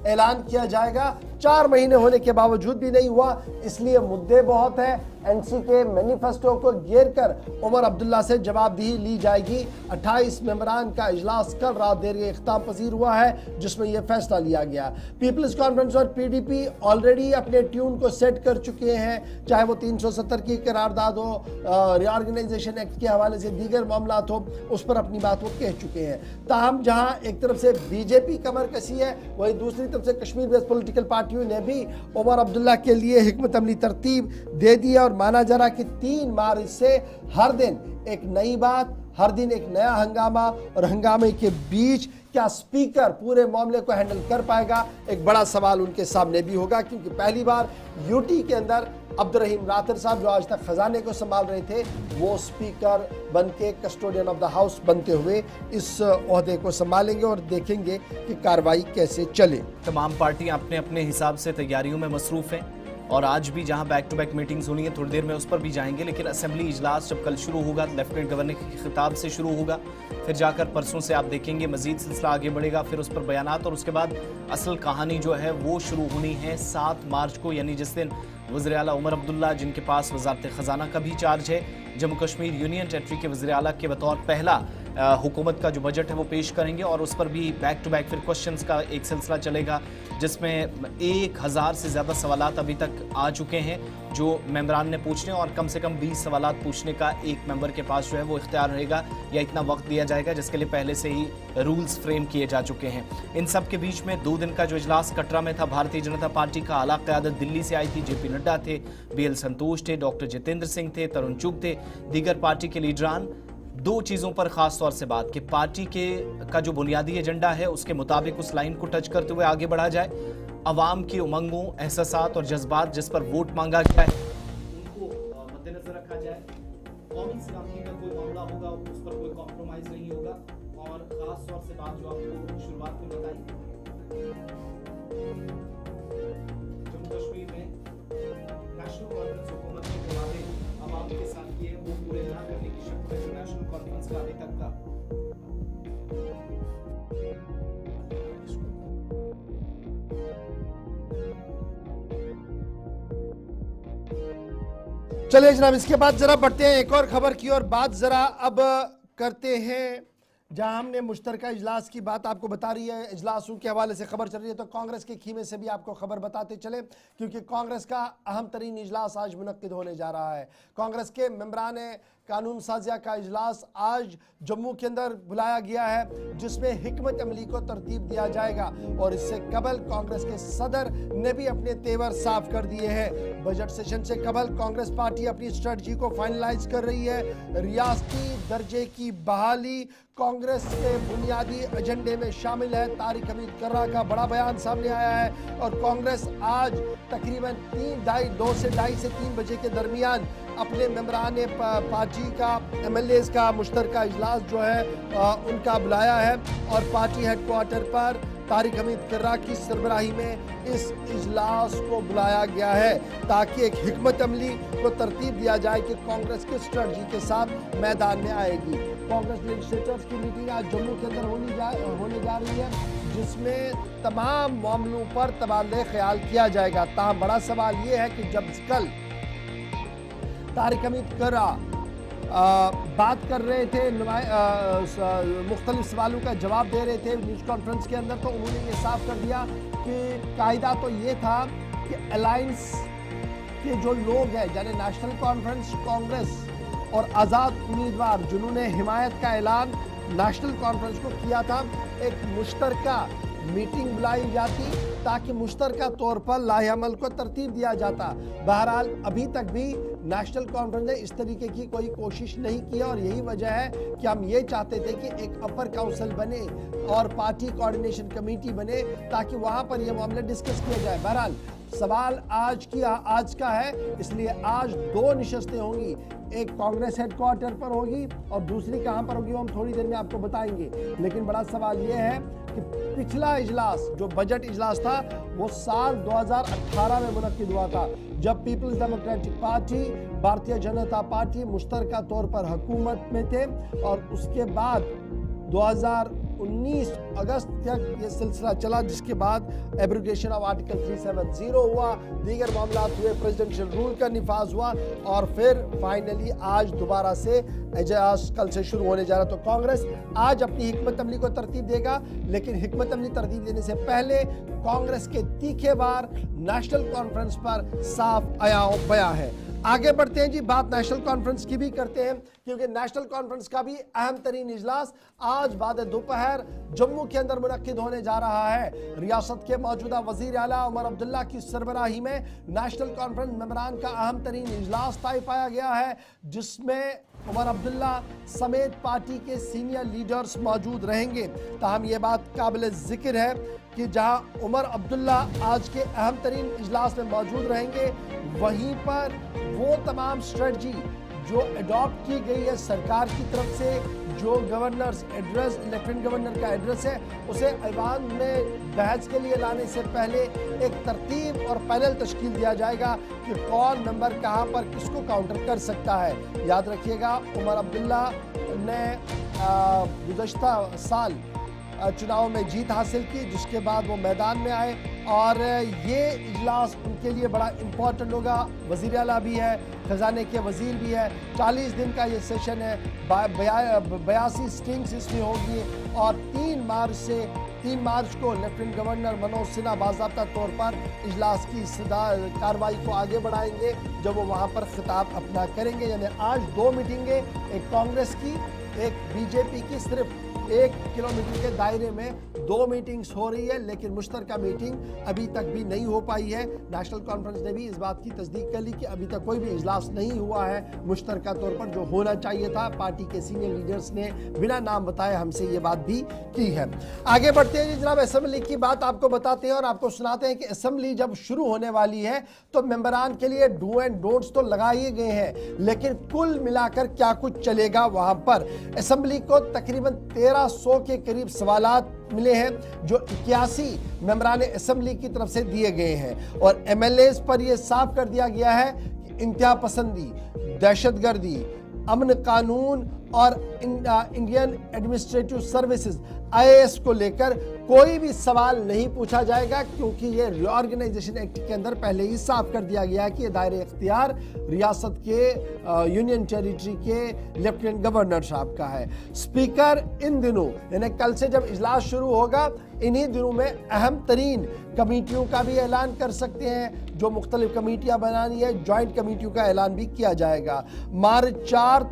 A: ऐलान किया जाएगा, 4 महीने होने के बावजूद भी नहीं हुआ। इसलिए मुद्दे बहुत हैं। एनसी के मैनिफेस्टो को घेर कर उमर अब्दुल्ला से जवाबदेही ली जाएगी। 28 मेंबरान का इजलास कल रात देर के इख्तिताम पजीर हुआ है, जिसमें यह फैसला लिया गया। पीपल्स कॉन्फ्रेंस और पीडीपी ऑलरेडी अपने ट्यून को सेट कर चुके हैं, चाहे वो 370 की करारदाद हो, रिऑर्गेनाइजेशन एक्ट के हवाले से दीगर मामला हो, उस पर अपनी बात वो कह चुके हैं। ताहम जहां एक तरफ से बीजेपी कमर कसी है, वही दूसरी तरफ से कश्मीर बेस्ड पॉलिटिकल पार्टियों ने भी उमर अब्दुल्ला के लिए हिकमत अमली तरतीब दे दी है और माना जा रहा कि 3 मार्च से हर दिन एक नई बात, हर दिन एक नया हंगामा, और हंगामे के बीच क्या स्पीकर पूरे मामले को हैंडल कर पाएगा, एक बड़ा सवाल उनके सामने भी होगा। क्योंकि पहली बार यूटी के अंदर अब्दुर्रहीम रातर साहब, जो आज तक खजाने को संभाल रहे थे, वो स्पीकर बनके कस्टोडियन ऑफ द हाउस बनते हुए इस ओहदे को संभालेंगे और देखेंगे कि कार्रवाई कैसे चले।
B: तमाम पार्टियां अपने अपने हिसाब से तैयारियों में मसरूफ हैं और आज भी जहां बैक टू बैक मीटिंग्स होनी है, थोड़ी देर में उस पर भी जाएंगे। लेकिन असेंबली इजलास जब कल शुरू होगा, लेफ्टिनेंट गवर्नर के खिताब से शुरू होगा, फिर जाकर परसों से आप देखेंगे मजीद सिलसिला आगे बढ़ेगा, फिर उस पर बयानात, और उसके बाद असल कहानी जो है वो शुरू होनी है 7 मार्च को, यानी जिस दिन वज़ीर आला उमर अब्दुल्ला, जिनके पास वज़ारत ख़जाना का भी चार्ज है, जम्मू कश्मीर यूनियन टेरिटरी के वज़ीर आला के बतौर पहला हुकूमत का जो बजट है वो पेश करेंगे। और उस पर भी बैक टू बैक फिर क्वेश्चंस का एक सिलसिला चलेगा, जिसमें 1000 से ज़्यादा सवालात अभी तक आ चुके हैं जो मेंबरान ने पूछने, और कम से कम 20 सवालात पूछने का एक मेंबर के पास जो है वो इख्तियार रहेगा, या इतना वक्त दिया जाएगा, जिसके लिए पहले से ही रूल्स फ्रेम किए जा चुके हैं। इन सब के बीच में 2 दिन का जो इजलास कटरा में था, भारतीय जनता पार्टी का आला क़यादत दिल्ली से आई थी, जेपी नड्डा थे, BL संतोष थे, डॉक्टर जितेंद्र सिंह थे, तरुण चुग थे, दीगर पार्टी के लीडरान। 2 चीज़ों पर ख़ास तौर से बात कि पार्टी का जो बुनियादी एजेंडा है उसके मुताबिक उस लाइन को टच करते हुए आगे बढ़ा जाए, अवाम की उमंगों, एहसासात और जज्बात जिस पर वोट मांगा गया है उनको मद्देनजर रखा जाए, कौमी सलामती का कोई मामला होगा उस पर कोई कॉम्प्रोमाइज़ नहीं होगा, और ख़ास तौर से बात जो आपको शुरुआत में बताई, जम्मू कश्मीर में नेशनल कॉन्फ्रेंस हुकूमत ने जो वादे अवाम के साथ किए वो पूरे ना करने की शर्त है, जो नेशनल कॉन्फ्रेंस का अभी तक का
A: चलिए जनाब, इसके बाद जरा बढ़ते हैं एक और खबर की और बात जरा अब करते हैं जहां हमने मुश्तरका इजलास की बात आपको बता रही है, इजलासों के हवाले से खबर चल रही है, तो कांग्रेस के खीमे से भी आपको खबर बताते चले, क्योंकि कांग्रेस का अहम तरीन इजलास आज मुनक्किद होने जा रहा है। कांग्रेस के मेंबरान कानून साजिया का इजलास आज जम्मू के अंदर बुलाया गया है, जिसमें हिकमत अमली को तरतीब दिया जाएगा। और इससे कबल कांग्रेस के सदर ने भी अपने तेवर साफ कर दिए हैं। बजट सेशन से कबल कांग्रेस पार्टी अपनी स्ट्रेटजी को फाइनलाइज कर रही है। रियासती दर्जे की बहाली कांग्रेस के बुनियादी एजेंडे में शामिल है। तारिक हमीद कर्रा का बड़ा बयान सामने आया है और कांग्रेस आज तकरीबन 2 से 3 बजे के दरमियान अपने मेंबरान पार्टी का MLAs का मुश्तरका इजलास जो है उनका बुलाया है और पार्टी हेडक्वार्टर पर तारिक हमीद कर्रा की सरबराही में इस इजलास को बुलाया गया है, ताकि एक हिकमत अमली को तरतीब दिया जाए कि कांग्रेस किस स्ट्रेटजी के साथ मैदान में आएगी। कांग्रेस लेजिस्लेटर्स की मीटिंग आज जम्मू के अंदर होने जा रही है, जिसमें तमाम मामलों पर तबादले ख्याल किया जाएगा। ताहम बड़ा सवाल ये है कि जब कल तारिक हमीद कर्रा बात कर रहे थे, मुख्तलिफ सवालों का जवाब दे रहे थे न्यूज़ कॉन्फ्रेंस के अंदर, तो उन्होंने ये साफ कर दिया कि कायदा तो ये था कि अलायंस के जो लोग हैं, यानी नेशनल कॉन्फ्रेंस, कांग्रेस और आज़ाद उम्मीदवार जिन्होंने हिमायत का ऐलान नेशनल कॉन्फ्रेंस को किया था, एक मुश्तरका मीटिंग बुलाई जाती ताकि मुश्तरका तौर पर लाहेअमल को तरतीब दिया जाता। बहरहाल अभी तक भी नेशनल कॉन्फ्रेंस ने इस तरीके की कोई कोशिश नहीं की और यही वजह है कि हम ये चाहते थे कि एक अपर काउंसिल बने और पार्टी कोऑर्डिनेशन कमेटी बने ताकि वहां पर यह मामला डिस्कस किया जाए। बहरहाल सवाल आज का है, इसलिए आज 2 नशस्तें होंगी, एक कांग्रेस हेडक्वार्टर पर होगी और दूसरी कहां पर होगी वो हम थोड़ी देर में आपको बताएंगे। लेकिन बड़ा सवाल यह है कि पिछला इजलास जो बजट इजलास था वो साल 2018 में मुनक्किद हुआ था, जब peoples Democratic party, Bharatiya Janata party मुश्तरका तौर पर हुकूमत में थे और उसके बाद 2019 अगस्त तक ये सिलसिला चला, जिसके बाद एब्रोगेशन ऑफ आर्टिकल 370 हुआ, दीगर मामला हुए, प्रेसिडेंशियल रूल का निफाज हुआ और फिर फाइनली आज दोबारा से इजलास कल से शुरू होने जा रहा। तो कांग्रेस आज अपनी हिकमत अमली को तरतीब देगा, लेकिन हिकमत अमली तरतीब देने से पहले कांग्रेस के तीखे वार नेशनल कॉन्फ्रेंस पर साफ आया बयां है। आगे बढ़ते हैं जी, बात नेशनल कॉन्फ्रेंस की भी करते हैं, क्योंकि नेशनल कॉन्फ्रेंस का भी अहम तरीन इजलास आज बाद दोपहर जम्मू के अंदर मुनक्किद होने जा रहा है। रियासत के मौजूदा वजीर आला उमर अब्दुल्ला की सरबराही में नेशनल कॉन्फ्रेंस मेंबरान का अहम तरीन इजलास तय पाया गया है, जिसमें उमर अब्दुल्ला समेत पार्टी के सीनियर लीडर्स मौजूद रहेंगे। ताहम ये बात काबिल जिक्र है कि जहां उमर अब्दुल्ला आज के अहम तरीन इजलास में मौजूद रहेंगे, वहीं पर वो तमाम स्ट्रेटजी जो अडॉप्ट की गई है सरकार की तरफ से, जो गवर्नर्स एड्रेस, लेफ्टिनेंट गवर्नर का एड्रेस है, उसे ऐवान में बहस के लिए लाने से पहले एक तरतीब और पैनल तश्कील दिया जाएगा कि कौन मेंबर कहां पर किसको काउंटर कर सकता है। याद रखिएगा, उमर अब्दुल्ला ने गुज़श्ता साल चुनाव में जीत हासिल की, जिसके बाद वो मैदान में आए और ये इजलास उनके लिए बड़ा इम्पोर्टेंट होगा। वज़ीर आला भी है, खजाने के वज़ीर भी है, 40 दिन का ये सेशन है, 82 स्टिंग्स इसमें होगी और 3 मार्च को लेफ्टिनेंट गवर्नर मनोज सिन्हा बाज़ाब्ता तौर पर इजलास की कार्रवाई को आगे बढ़ाएंगे, जब वो वहाँ पर खिताब अपना करेंगे। यानी आज 2 मीटिंगें, एक कांग्रेस की, एक बीजेपी की, सिर्फ 1 किलोमीटर के दायरे में 2 मीटिंग्स हो रही है, लेकिन मुश्तरका मीटिंग अभी तक भी नहीं हो पाई है। नेशनल कॉन्फ्रेंस ने भी इस बात की तस्दीक कर ली कि अभी तक कोई भी इजलास नहीं हुआ है मुश्तरका तौर पर, जो होना चाहिए था। पार्टी के सीनियर लीडर्स ने बिना नाम बताए हमसे ये बात भी की है। आगे बढ़ते हैं जनाब, असेंबली की बात आपको बताते हैं और आपको सुनाते हैं कि असेंबली जब शुरू होने वाली है तो मेंबरान के लिए डू एंड डोंट्स तो लगाए गए हैं, लेकिन कुल मिलाकर क्या कुछ चलेगा वहां पर। असेंबली को तकरीबन 1300 के करीब सवालात मिले हैं, जो 81 मेंबरान असेंबली की तरफ से दिए गए हैं और MLAs पर यह साफ कर दिया गया है कि इंतहा पसंदी, दहशतगर्दी, अमन कानून और इंडियन एडमिनिस्ट्रेटिव सर्विसेज आईएएस को लेकर कोई भी सवाल नहीं पूछा जाएगा, क्योंकि ये रीऑर्गेनाइजेशन एक्ट के अंदर पहले ही साफ कर दिया गया है कि ये दायरे इख्तियार रियासत के यूनियन टेरिटरी के लेफ्टिनेंट गवर्नर साहब का है। स्पीकर इन दिनों यानी कल से जब इजलास शुरू होगा, इन्हीं दिनों में अहम तरीन कमेटियों का भी ऐलान कर सकते हैं। जो मुख्तलिफ कमेटियां बनानी है, ज्वाइंट कमेटियों का ऐलान भी किया जाएगा। मार्च 4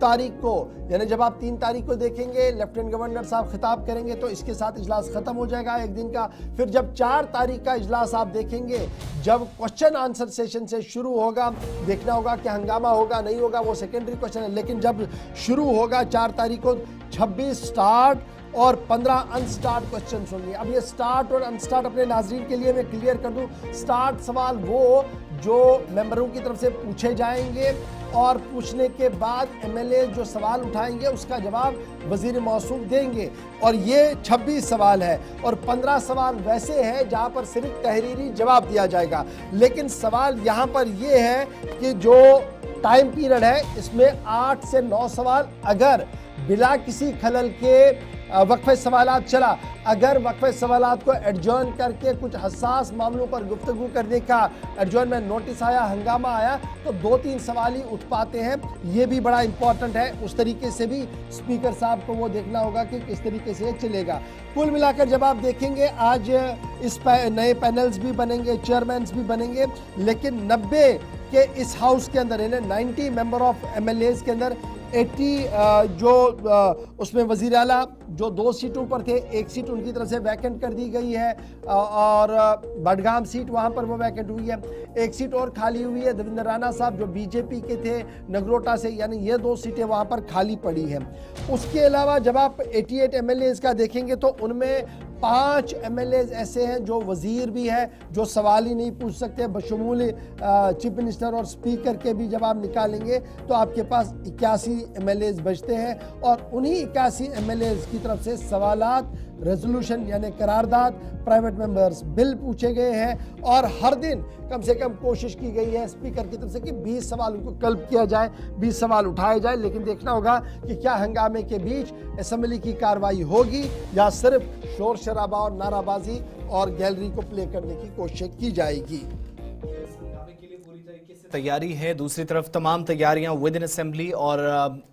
A: तारीख को, यानी जब आप 3 तारीख को देखेंगे लेफ्टिनेंट गवर्नर साहब खिताब करेंगे तो इसके साथ इजलास खत्म हो जाएगा एक दिन का। फिर जब 4 तारीख का इजलास आप देखेंगे, जब क्वेश्चन आंसर सेशन से शुरू होगा, देखना होगा कि हंगामा होगा नहीं होगा, वो सेकेंडरी क्वेश्चन है, लेकिन जब शुरू होगा 4 तारीख को 26 स्टार्ट और 15 अनस्टार्ट क्वेश्चन होंगे। अब ये स्टार्ट और अनस्टार्ट अपने नाजरीन के लिए मैं क्लियर कर दूं। स्टार्ट सवाल वो जो मेंबरों की तरफ से पूछे जाएंगे और पूछने के बाद एमएलए जो सवाल उठाएंगे उसका जवाब वजीर मौसूफ देंगे, और ये 26 सवाल है। और 15 सवाल वैसे हैं जहां पर सिर्फ तहरीरी जवाब दिया जाएगा। लेकिन सवाल यहां पर ये है कि जो टाइम पीरियड है इसमें 8 से 9 सवाल अगर बिला किसी खलल के वक्फे सवालात चला, अगर वक्फे सवालात को एडजॉर्न करके कुछ हसास मामलों पर गुफ्तगू करने का एडजॉर्नमेंट नोटिस आया, हंगामा आया, तो 2-3 सवाल ही उठ पाते हैं। ये भी बड़ा इंपॉर्टेंट है। उस तरीके से भी स्पीकर साहब को वो देखना होगा कि किस तरीके से चलेगा। कुल मिलाकर जब आप देखेंगे आज इस नए पैनल्स भी बनेंगे, चेयरमैन्स भी बनेंगे, लेकिन 90 के इस हाउस के अंदर यानी 90 मेंबर ऑफ एमएलएज के अंदर 80 जो उसमें वजीर आला जो 2 सीटों पर थे, 1 सीट उनकी तरफ से वैकेंट कर दी गई है, और बडगाम सीट वहां पर वो वैकेंट हुई है। 1 सीट और खाली हुई है, देवेंद्र राणा साहब जो बीजेपी के थे नगरोटा से, यानी ये 2 सीटें वहां पर खाली पड़ी हैं। उसके अलावा जब आप 88 एमएलएज का देखेंगे तो उनमें 5 एमएलएज ऐसे हैं जो वजीर भी है, जो सवाल ही नहीं पूछ सकते, बशमूल चीफ मिनिस्टर और स्पीकर के भी जब आप निकालेंगे तो आपके पास 81 एमएलएज बचते हैं, और उन्हीं 81 एमएलएज की तरफ से सवालात, रेजोल्यूशन यानी करारदाद, प्राइवेट मेंबर्स बिल पूछे गए हैं, और हर दिन कम से कम कोशिश की गई है स्पीकर की तरफ से कि 20 सवाल उनको कल्ब किया जाए, 20 सवाल उठाए जाए। लेकिन देखना होगा कि क्या हंगामे के बीच असेंबली की कार्रवाई होगी या सिर्फ शोर शराबा और नाराबाजी और गैलरी को प्ले करने की कोशिश की जाएगी।
B: तैयारी है, दूसरी तरफ तमाम तैयारियां विद इन असेंबली और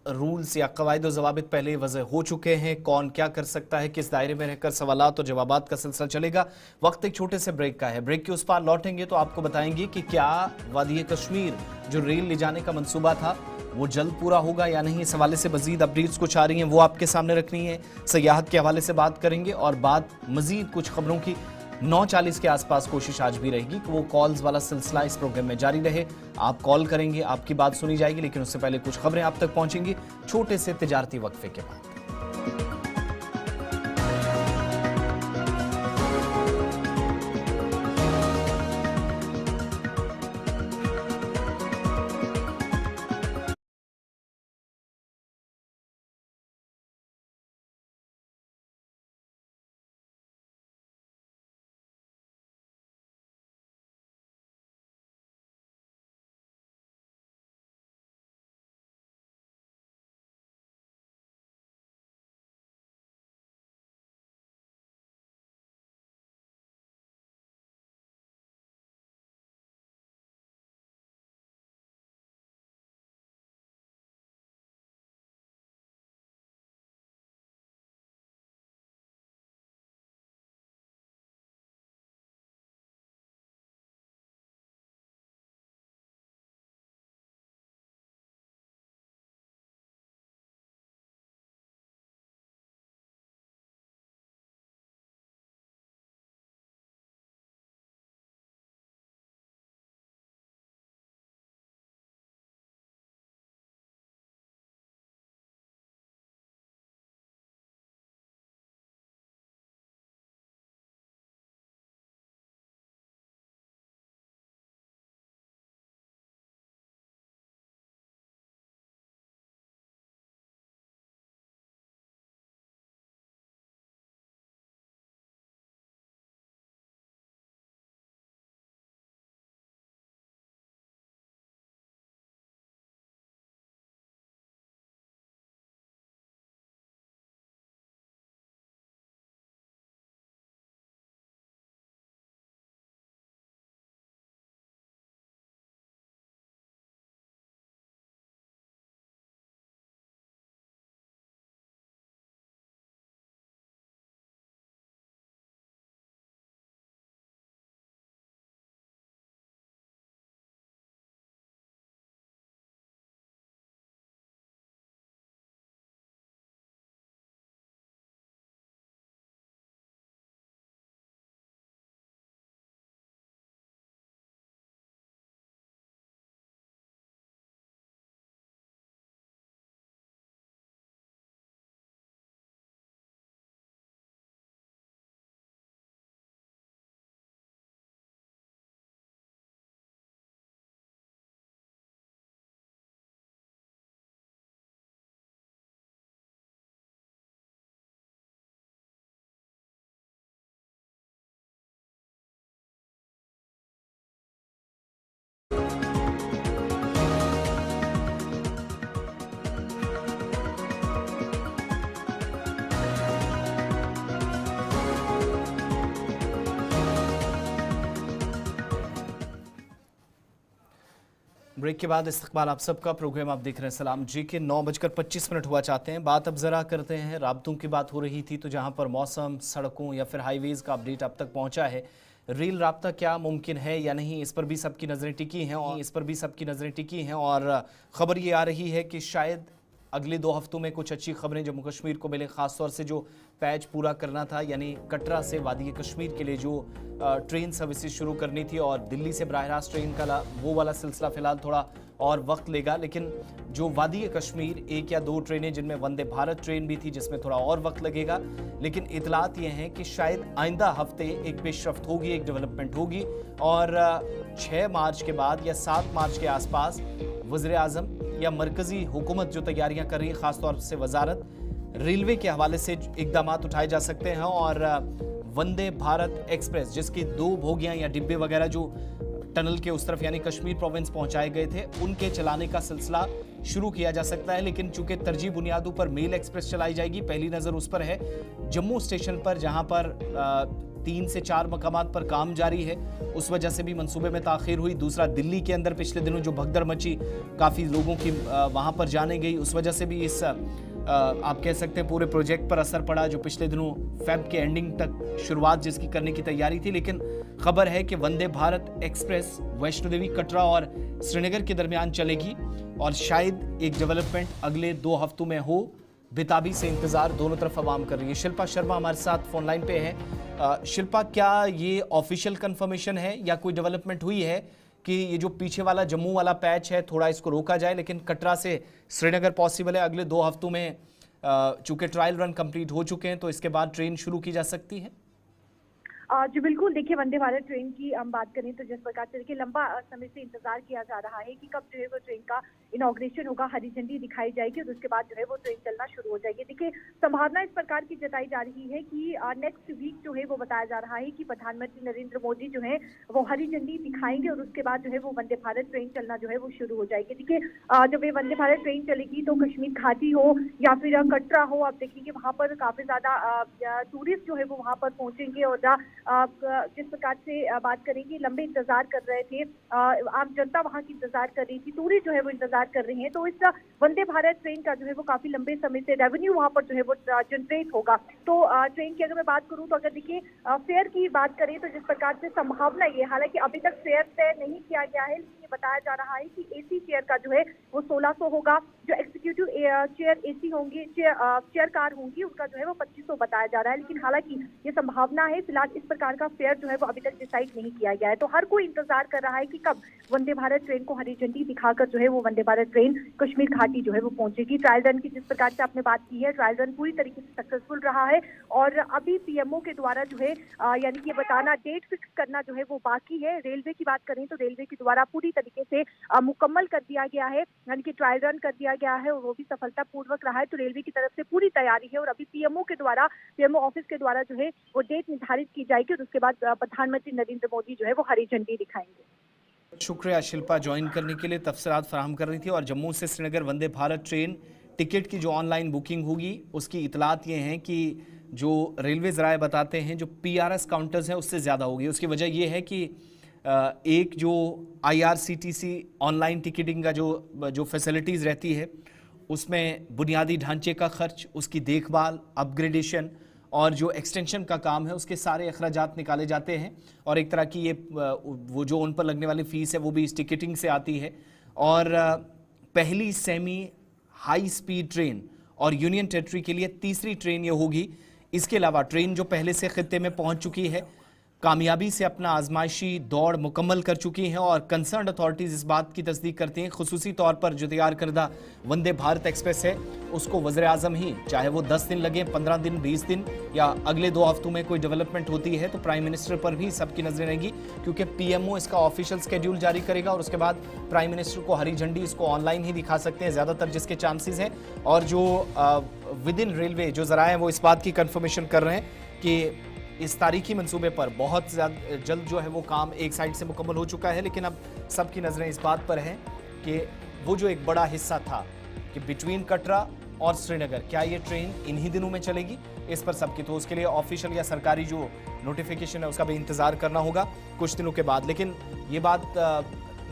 B: रूल्स या कवायद और ज़वाबित पहले वज़ह हो चुके हैं। कौन क्या कर सकता है, किस दायरे में रहकर सवालात और जवाबात का सिलसिला चलेगा। वक्त एक छोटे से ब्रेक का है। ब्रेक के उस पार लौटेंगे तो आपको बताएंगे कि क्या वादी कश्मीर जो रेल ले जाने का मंसूबा था वो जल्द पूरा होगा या नहीं। इस हवाले से मजीद अपडेट्स कुछ आ रही हैं, वो आपके सामने रखनी है। सयाहत के हवाले से बात करेंगे और बात मजीद कुछ खबरों की 9:40 के आसपास कोशिश आज भी रहेगी कि वो कॉल्स वाला सिलसिला इस प्रोग्राम में जारी रहे। आप कॉल करेंगे, आपकी बात सुनी जाएगी, लेकिन उससे पहले कुछ खबरें आप तक पहुंचेंगी छोटे से तिजारती वक्फे के बाद। ब्रेक के बाद इस्तकबाल आप सबका। प्रोग्राम आप देख रहे हैं सलाम जी के 9:25 हुआ चाहते हैं। बात अब ज़रा करते हैं राब्तों की। बात हो रही थी तो जहां पर मौसम, सड़कों या फिर हाईवेज़ का अपडेट अब तक पहुंचा है। रेल राब्ता क्या मुमकिन है या नहीं, इस पर भी सबकी नज़रें टिकी हैं और ख़बर ये आ रही है कि शायद अगले 2 हफ्तों में कुछ अच्छी खबरें जम्मू कश्मीर को मिले। ख़ासतौर से जो पैच पूरा करना था, यानी कटरा से वादी कश्मीर के लिए जो ट्रेन सर्विसेज शुरू करनी थी और दिल्ली से बराह रास्त ट्रेन का वो वाला सिलसिला फ़िलहाल थोड़ा और वक्त लेगा। लेकिन जो वादी कश्मीर 1 या 2 ट्रेनें, जिनमें वंदे भारत ट्रेन भी थी जिसमें थोड़ा और वक्त लगेगा, लेकिन इतलात ये हैं कि शायद आइंदा हफ्ते एक पेशरफ्त होगी, एक डेवलपमेंट होगी और 6 मार्च के बाद या 7 मार्च के आसपास वज़ीर आज़म या मरकज़ी हुकूमत जो तैयारियां कर रही है, ख़ासतौर से वजारत रेलवे के हवाले से इकदाम उठाए जा सकते हैं और वंदे भारत एक्सप्रेस जिसकी 2 बोगियां या डिब्बे वगैरह जो टनल के उस तरफ यानी कश्मीर प्रोविंस पहुंचाए गए थे, उनके चलाने का सिलसिला शुरू किया जा सकता है। लेकिन चूंकि तरजीह बुनियादों पर मेल एक्सप्रेस चलाई जाएगी, पहली नज़र उस पर है जम्मू स्टेशन पर, जहां पर 3 से 4 मकामात पर काम जारी है, उस वजह से भी मंसूबे में ताख़ीर हुई। दूसरा, दिल्ली के अंदर पिछले दिनों जो भगदड़ मची, काफ़ी लोगों की वहाँ पर जाने गई, उस वजह से भी इस आप कह सकते हैं पूरे प्रोजेक्ट पर असर पड़ा, जो पिछले दिनों फेब के एंडिंग तक शुरुआत जिसकी करने की तैयारी थी। लेकिन खबर है कि वंदे भारत एक्सप्रेस वैष्णो देवी, कटरा और श्रीनगर के दरमियान चलेगी और शायद एक डेवलपमेंट अगले 2 हफ्तों में हो। बेताबी से इंतजार दोनों तरफ आवाम कर रही है। शिल्पा शर्मा हमारे साथ फोन लाइन पे है। शिल्पा, क्या ये ऑफिशियल कंफर्मेशन है या कोई डेवलपमेंट हुई है कि ये जो पीछे वाला जम्मू वाला पैच है थोड़ा इसको रोका जाए, लेकिन कटरा से श्रीनगर पॉसिबल है अगले 2 हफ्तों में? चूंकि ट्रायल रन कंप्लीट हो चुके हैं तो इसके बाद ट्रेन शुरू की जा सकती है।
C: जी बिल्कुल, देखिए वंदे भारत ट्रेन की हम बात करें तो जिस प्रकार से देखिए लंबा समय से इंतजार किया जा रहा है कि कब जो है वो ट्रेन का इनॉग्रेशन होगा, हरी झंडी दिखाई जाएगी और उसके बाद जो है वो ट्रेन चलना शुरू हो जाएगी। देखिए संभावना इस प्रकार की जताई जा रही है कि नेक्स्ट वीक जो है वो बताया जा रहा है कि प्रधानमंत्री नरेंद्र मोदी जो है वो हरी झंडी दिखाएंगे और उसके बाद जो है वो वंदे भारत ट्रेन चलना जो है वो शुरू हो जाएगी। देखिए जब ये वंदे भारत ट्रेन चलेगी तो कश्मीर घाटी हो या फिर कटरा हो, आप देखेंगे वहाँ पर काफी ज्यादा टूरिस्ट जो है वो वहाँ पर पहुंचेंगे और जिस प्रकार से बात करेंगे, लंबे इंतजार कर रहे थे, आम जनता वहाँ की इंतजार कर रही थी, टूरिस्ट जो है वो इंतजार कर रहे हैं, तो इस वंदे भारत ट्रेन का जो है वो काफी लंबे समय से रेवेन्यू वहाँ पर जो है वो जनरेट होगा। तो ट्रेन की अगर मैं बात करूँ तो अगर देखिए फेयर की बात करें तो जिस प्रकार से संभावना ये, हालांकि अभी तक फेयर तय नहीं किया गया है, लेकिन ये बताया जा रहा है कि एसी चेयर का जो है वो 1600 होगा, जो एग्जीक्यूटिव चेयर एसी होंगी, चेयर कार होंगी, उनका जो है वो 2500 बताया जा रहा है। लेकिन हालांकि ये संभावना है, फिलहाल इस प्रकार का फेयर जो है वो अभी तक डिसाइड नहीं किया गया है। तो हर कोई इंतजार कर रहा है कि कब वंदे भारत ट्रेन को हरी झंडी दिखाकर जो है वो वंदे भारत ट्रेन कश्मीर घाटी जो है वो पहुंचेगी। ट्रायल रन की जिस प्रकार से आपने बात की है, ट्रायल रन पूरी तरीके से सक्सेसफुल रहा है और अभी पीएमओ के द्वारा जो है यानी कि ये बताना, डेट फिक्स करना जो है वो बाकी है। रेलवे की बात करें तो रेलवे के द्वारा पूरी तरीके से मुकम्मल कर दिया गया है, यानी कि ट्रायल रन कर दिया गया है और वो भी सफलतापूर्वक रहा है। तो रेलवे की तरफ से पूरी तैयारी है और अभी पीएमओ के द्वारा, पीएमओ ऑफिस के द्वारा जो है वो डेट निर्धारित की जाएगी और उसके बाद प्रधानमंत्री नरेंद्र मोदी जो है वो हरी झंडी दिखाएंगे।
B: शुक्रिया शिल्पा, ज्वाइन करने के लिए तफसीलात फराहम कर रही थी। और जम्मू से श्रीनगर वंदे भारत ट्रेन टिकट की जो ऑनलाइन बुकिंग होगी उसकी इतलात ये हैं कि जो रेलवे ज़राए बताते हैं जो PRS काउंटर्स हैं उससे ज़्यादा होगी। उसकी वजह ये है कि एक जो IRCTC ऑनलाइन टिकटिंग का जो फैसिलिटीज़ रहती है उसमें बुनियादी ढांचे का खर्च, उसकी देखभाल, अपग्रेडेशन और जो एक्सटेंशन का काम है उसके सारे अखराजात निकाले जाते हैं और एक तरह की ये वो जो उन पर लगने वाली फ़ीस है वो भी इस टिकटिंग से आती है। और पहली सेमी हाई स्पीड ट्रेन और यूनियन टेरिटरी के लिए तीसरी ट्रेन ये होगी। इसके अलावा ट्रेन जो पहले से खित्ते में पहुंच चुकी है, कामयाबी से अपना आजमाइशी दौड़ मुकम्मल कर चुकी हैं और कंसर्न अथॉरिटीज़ इस बात की तस्दीक करती हैं, खुसूसी तौर पर जो तैयार करदा वंदे भारत एक्सप्रेस है उसको वज़ीर आज़म ही, चाहे वो 10 दिन लगे, 15 दिन, 20 दिन या अगले 2 हफ्तों में कोई डेवलपमेंट होती है तो प्राइम मिनिस्टर पर भी सबकी नजरें रहेंगी, क्योंकि PMO इसका ऑफिशियल स्केड्यूल जारी करेगा और उसके बाद प्राइम मिनिस्टर को हरी झंडी इसको ऑनलाइन ही दिखा सकते हैं ज़्यादातर जिसके चांसेस हैं। और जो विद इन रेलवे जो ज़राए हैं वो इस बात की कन्फर्मेशन कर रहे हैं कि इस तारीखी मंसूबे पर बहुत ज़्यादा जल्द जो है वो काम एक साइड से मुकम्मल हो चुका है, लेकिन अब सबकी नज़रें इस बात पर हैं कि वो जो एक बड़ा हिस्सा था कि बिटवीन कटरा और श्रीनगर, क्या ये ट्रेन इन्हीं दिनों में चलेगी, इस पर सबकी, तो उसके लिए ऑफिशियल या सरकारी जो नोटिफिकेशन है उसका भी इंतज़ार करना होगा कुछ दिनों के बाद। लेकिन ये बात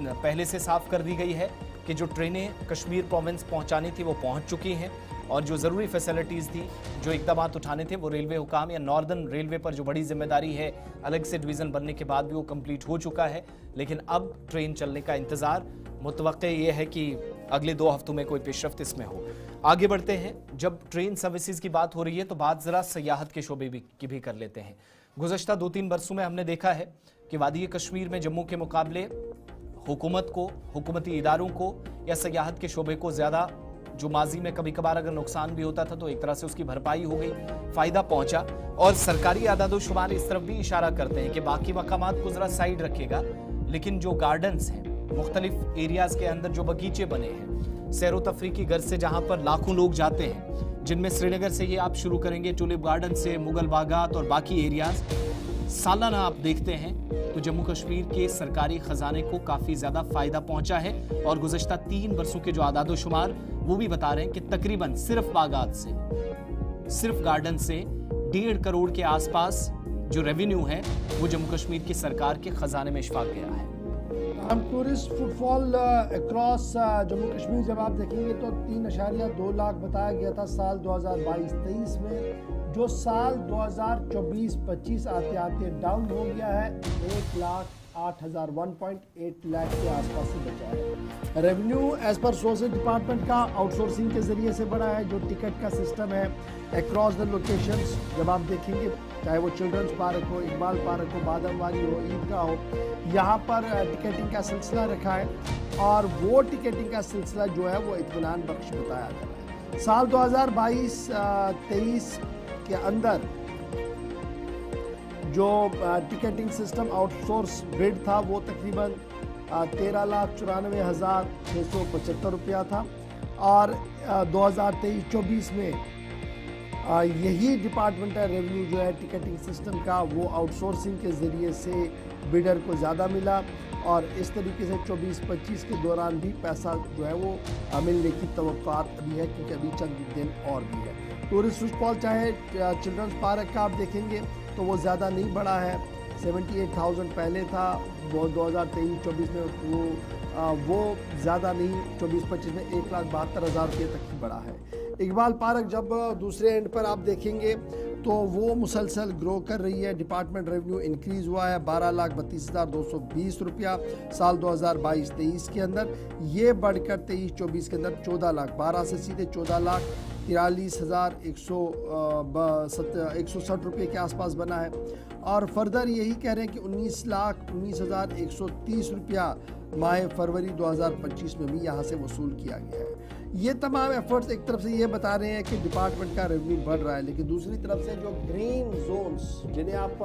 B: पहले से साफ कर दी गई है कि जो ट्रेनें कश्मीर प्रोविंस पहुंचानी थी वो पहुंच चुकी हैं और जो ज़रूरी फैसिलिटीज़ थी, जो इक़दामात उठाने थे, वो रेलवे हुकाम या नॉर्दर्न रेलवे पर जो बड़ी जिम्मेदारी है अलग से डिवीज़न बनने के बाद भी वो कंप्लीट हो चुका है। लेकिन अब ट्रेन चलने का इंतज़ार, मुतवक्के ये है कि अगले 2 हफ्तों में कोई पेशरफ्त इसमें हो। आगे बढ़ते हैं। जब ट्रेन सर्विसेज की बात हो रही है तो बात ज़रा सयाहत के शोबे की भी कर लेते हैं। गुज़श्ता 2-3 बरसों में हमने देखा है कि वादी कश्मीर में जम्मू के मुकाबले हुकूमत को, हुकूमती इदारों को या सयाहत के शोबे को ज़्यादा, जो माजी में कभी कभार अगर नुकसान भी होता था तो एक तरह से उसकी भरपाई हो गई, फ़ायदा पहुंचा। और सरकारी आदादोशुमार इस तरफ भी इशारा करते हैं कि बाकी मकामात को ज़रा साइड रखेगा, लेकिन जो गार्डन्स हैं, मुख्तलिफ एरियाज़ के अंदर जो बगीचे बने हैं, सैर व तफरीह की गर्ज से जहाँ पर लाखों लोग जाते हैं, जिनमें श्रीनगर से ये आप शुरू करेंगे टूलिप गार्डन से मुगल बागात और बाकी एरियाज़, सालाना आप देखते हैं तो जम्मू कश्मीर के सरकारी खजाने को काफ़ी ज़्यादा फ़ायदा पहुंचा है। और गुज़श्ता 3 बरसों के जो आदादोशुमार वो भी बता रहे हैं कि तकरीबन सिर्फ बागात से, सिर्फ गार्डन से 1.5 करोड़ के आसपास जो रेवेन्यू है वो जम्मू कश्मीर की सरकार के खजाने में इशफाक गया है।
A: Tourist footfall across Jammu Kashmir जब आप देखेंगे तो 3.2 लाख बताया गया था साल 2022-23 में, जो साल 2024-25 आते आते डाउन हो गया है 1,08,000 लाख के आसपास से बचा है। Revenue as per sources department का आउटसोर्सिंग के जरिए से बढ़ा है। जो टिकट का सिस्टम है अक्रॉस द लोकेशंस जब आप देखेंगे, चाहे वो चिल्ड्रंस पार्क हो, इकबाल पार्क हो, बादमवारी हो, ईदगाह हो, यहाँ पर टिकटिंग का सिलसिला रखा है और वो टिकटिंग का सिलसिला जो है वो इत्मीनान बख्श बताया जा रहा है। साल 2022-23 के अंदर जो टिकटिंग सिस्टम आउटसोर्स बिड था वो तकरीबन 13,94,675 रुपया था और 2023-24 में यही डिपार्टमेंटल रेवेन्यू जो है टिकटिंग सिस्टम का वो आउटसोर्सिंग के ज़रिए से बिडर को ज़्यादा मिला और इस तरीके से 24-25 के दौरान भी पैसा जो है वो मिलने की तवक्कुआत अभी है, क्योंकि अभी चंद दिन और भी है। टूरिस्ट फुटफॉल चाहे चिल्ड्रंस पार्क का आप देखेंगे तो वो ज़्यादा नहीं बढ़ा है, 78,000 पहले था, वो 2023-24 में वो ज़्यादा नहीं, 24-25 में 1,72,000 रुपये तक ही बढ़ा है। इकबाल पार्क जब दूसरे एंड पर आप देखेंगे तो वो मुसलसल ग्रो कर रही है। डिपार्टमेंट रेवेन्यू इंक्रीज़ हुआ है 12,32,220 रुपया साल 2022-23 के अंदर, ये बढ़कर 23-24 के अंदर 14,12,000 से सीधे 14,43,160 रुपये के आसपास बना है। और फर्दर यही कह रहे हैं कि 19,19,130 रुपया माह फरवरी 2025 में भी यहाँ से वसूल किया गया है। ये तमाम एफर्ट्स एक तरफ से ये बता रहे हैं कि डिपार्टमेंट का रेवेन्यू बढ़ रहा है, लेकिन दूसरी तरफ से जो ग्रीन जोन्स जिन्हें आप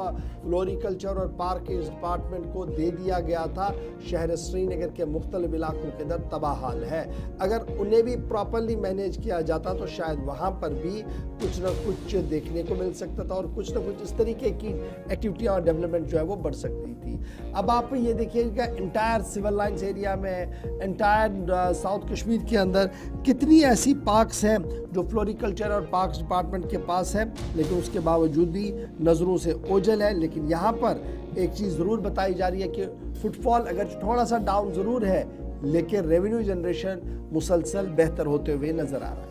A: फ्लोरिकल्चर और पार्क डिपार्टमेंट को दे दिया गया था, शहर श्रीनगर के मुख्तलिफ इलाकों के अंदर तबाह हाल है। अगर उन्हें भी प्रॉपरली मैनेज किया जाता तो शायद वहाँ पर भी कुछ न कुछ देखने को मिल सकता था और कुछ न कुछ इस तरीके की एक्टिविटी और डेवलपमेंट जो है वो बढ़ सकती थी। अब आप ये देखिएगा इंटायर सिविल लाइन्स एरिया में, इंटायर साउथ कश्मीर के अंदर कितनी ऐसी पार्क्स हैं जो फ्लोरिकल्चर और पार्क्स डिपार्टमेंट के पास है, लेकिन उसके बावजूद भी नज़रों से ओझल है। लेकिन यहाँ पर एक चीज़ ज़रूर बताई जा रही है कि फुटफॉल अगर थोड़ा सा डाउन ज़रूर है, लेकिन रेवेन्यू जनरेशन मुसलसल बेहतर होते हुए नज़र आ रहा है।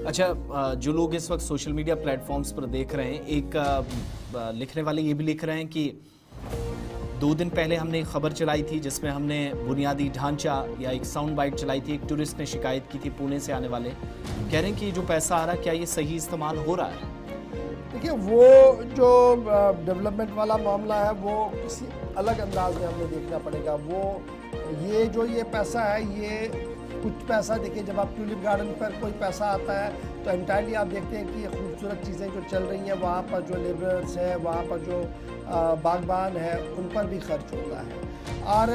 B: अच्छा, जो लोग इस वक्त सोशल मीडिया प्लेटफॉर्म्स पर देख रहे हैं, एक लिखने वाले ये भी लिख रहे हैं कि 2 दिन पहले हमने एक खबर चलाई थी जिसमें हमने बुनियादी ढांचा या एक साउंड बाइट चलाई थी। एक टूरिस्ट ने शिकायत की थी पुणे से आने वाले, कह रहे हैं कि जो पैसा आ रहा है क्या ये सही इस्तेमाल हो रहा है?
A: देखिए, वो जो डेवलपमेंट वाला मामला है वो किसी अलग अंदाज में हमें देखना पड़ेगा। वो ये पैसा है, ये कुछ पैसा देखिए, जब आप ट्यूलिप गार्डन पर कोई पैसा आता है तो एंटायरली आप देखते हैं कि ये खूबसूरत चीज़ें जो चल रही हैं वहाँ पर जो लेबरर्स हैं, वहाँ पर जो बागबान है, उन पर भी खर्च होता है। और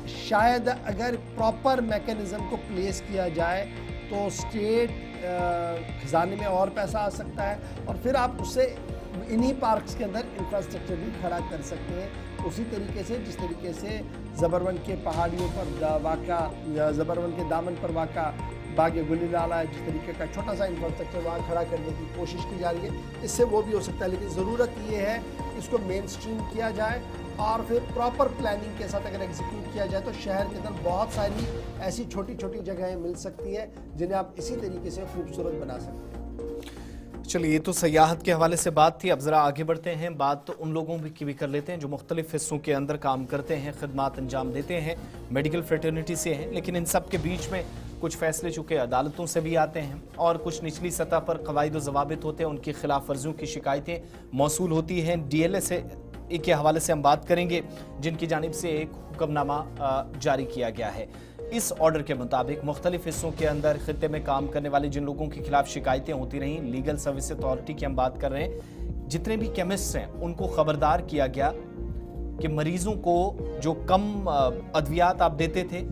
A: शायद अगर प्रॉपर मैकेनिज़्म को प्लेस किया जाए तो स्टेट खजाने में और पैसा आ सकता है और फिर आप उससे इन्हीं पार्क्स के अंदर इंफ्रास्ट्रक्चर भी खड़ा कर सकते हैं, उसी तरीके से जिस तरीके से ज़बरवन के पहाड़ियों पर वाक़ा, ज़बरवन के दामन पर वाक़ा बाग गुलिलाला है, जिस तरीके का छोटा सा इंफ्रास्ट्रक्चर वहाँ खड़ा करने की कोशिश की जा रही है, इससे वो भी हो सकता है। लेकिन ज़रूरत ये है इसको मेन स्ट्रीम किया जाए और फिर प्रॉपर प्लानिंग के साथ अगर एग्जीक्यूट किया जाए तो शहर के अंदर बहुत सारी ऐसी छोटी छोटी जगहें मिल सकती हैं जिन्हें आप इसी तरीके से खूबसूरत बना सकते हैं।
B: चलिए, ये तो सयाहत के हवाले से बात थी। अब जरा आगे बढ़ते हैं, बात तो उन लोगों की भी कर लेते हैं जो मुख्तलिफ हिस्सों के अंदर काम करते हैं, खिदमात अंजाम देते हैं, मेडिकल फ्रेटर्निटी से हैं, लेकिन इन सब के बीच में कुछ फैसले चूँकि अदालतों से भी आते हैं और कुछ निचली सतह पर कवायद व ज़वाबित होते हैं, उनकी खिलाफ वर्जियों की शिकायतें मौसूल होती हैं। DLA से के हवाले से हम बात करेंगे, जिनकी जानिब से एक हुक्मनामा जारी किया गया है। इस ऑर्डर के मुताबिक मुख्तलिफ हिस्सों के अंदर खित्ते में काम करने वाले जिन लोगों के खिलाफ शिकायतें होती रहीं, लीगल सर्विस अथॉरिटी की हम बात कर रहे हैं, जितने भी केमिस्ट हैं उनको खबरदार किया गया कि मरीजों को जो कम अद्वियात आप देते थे,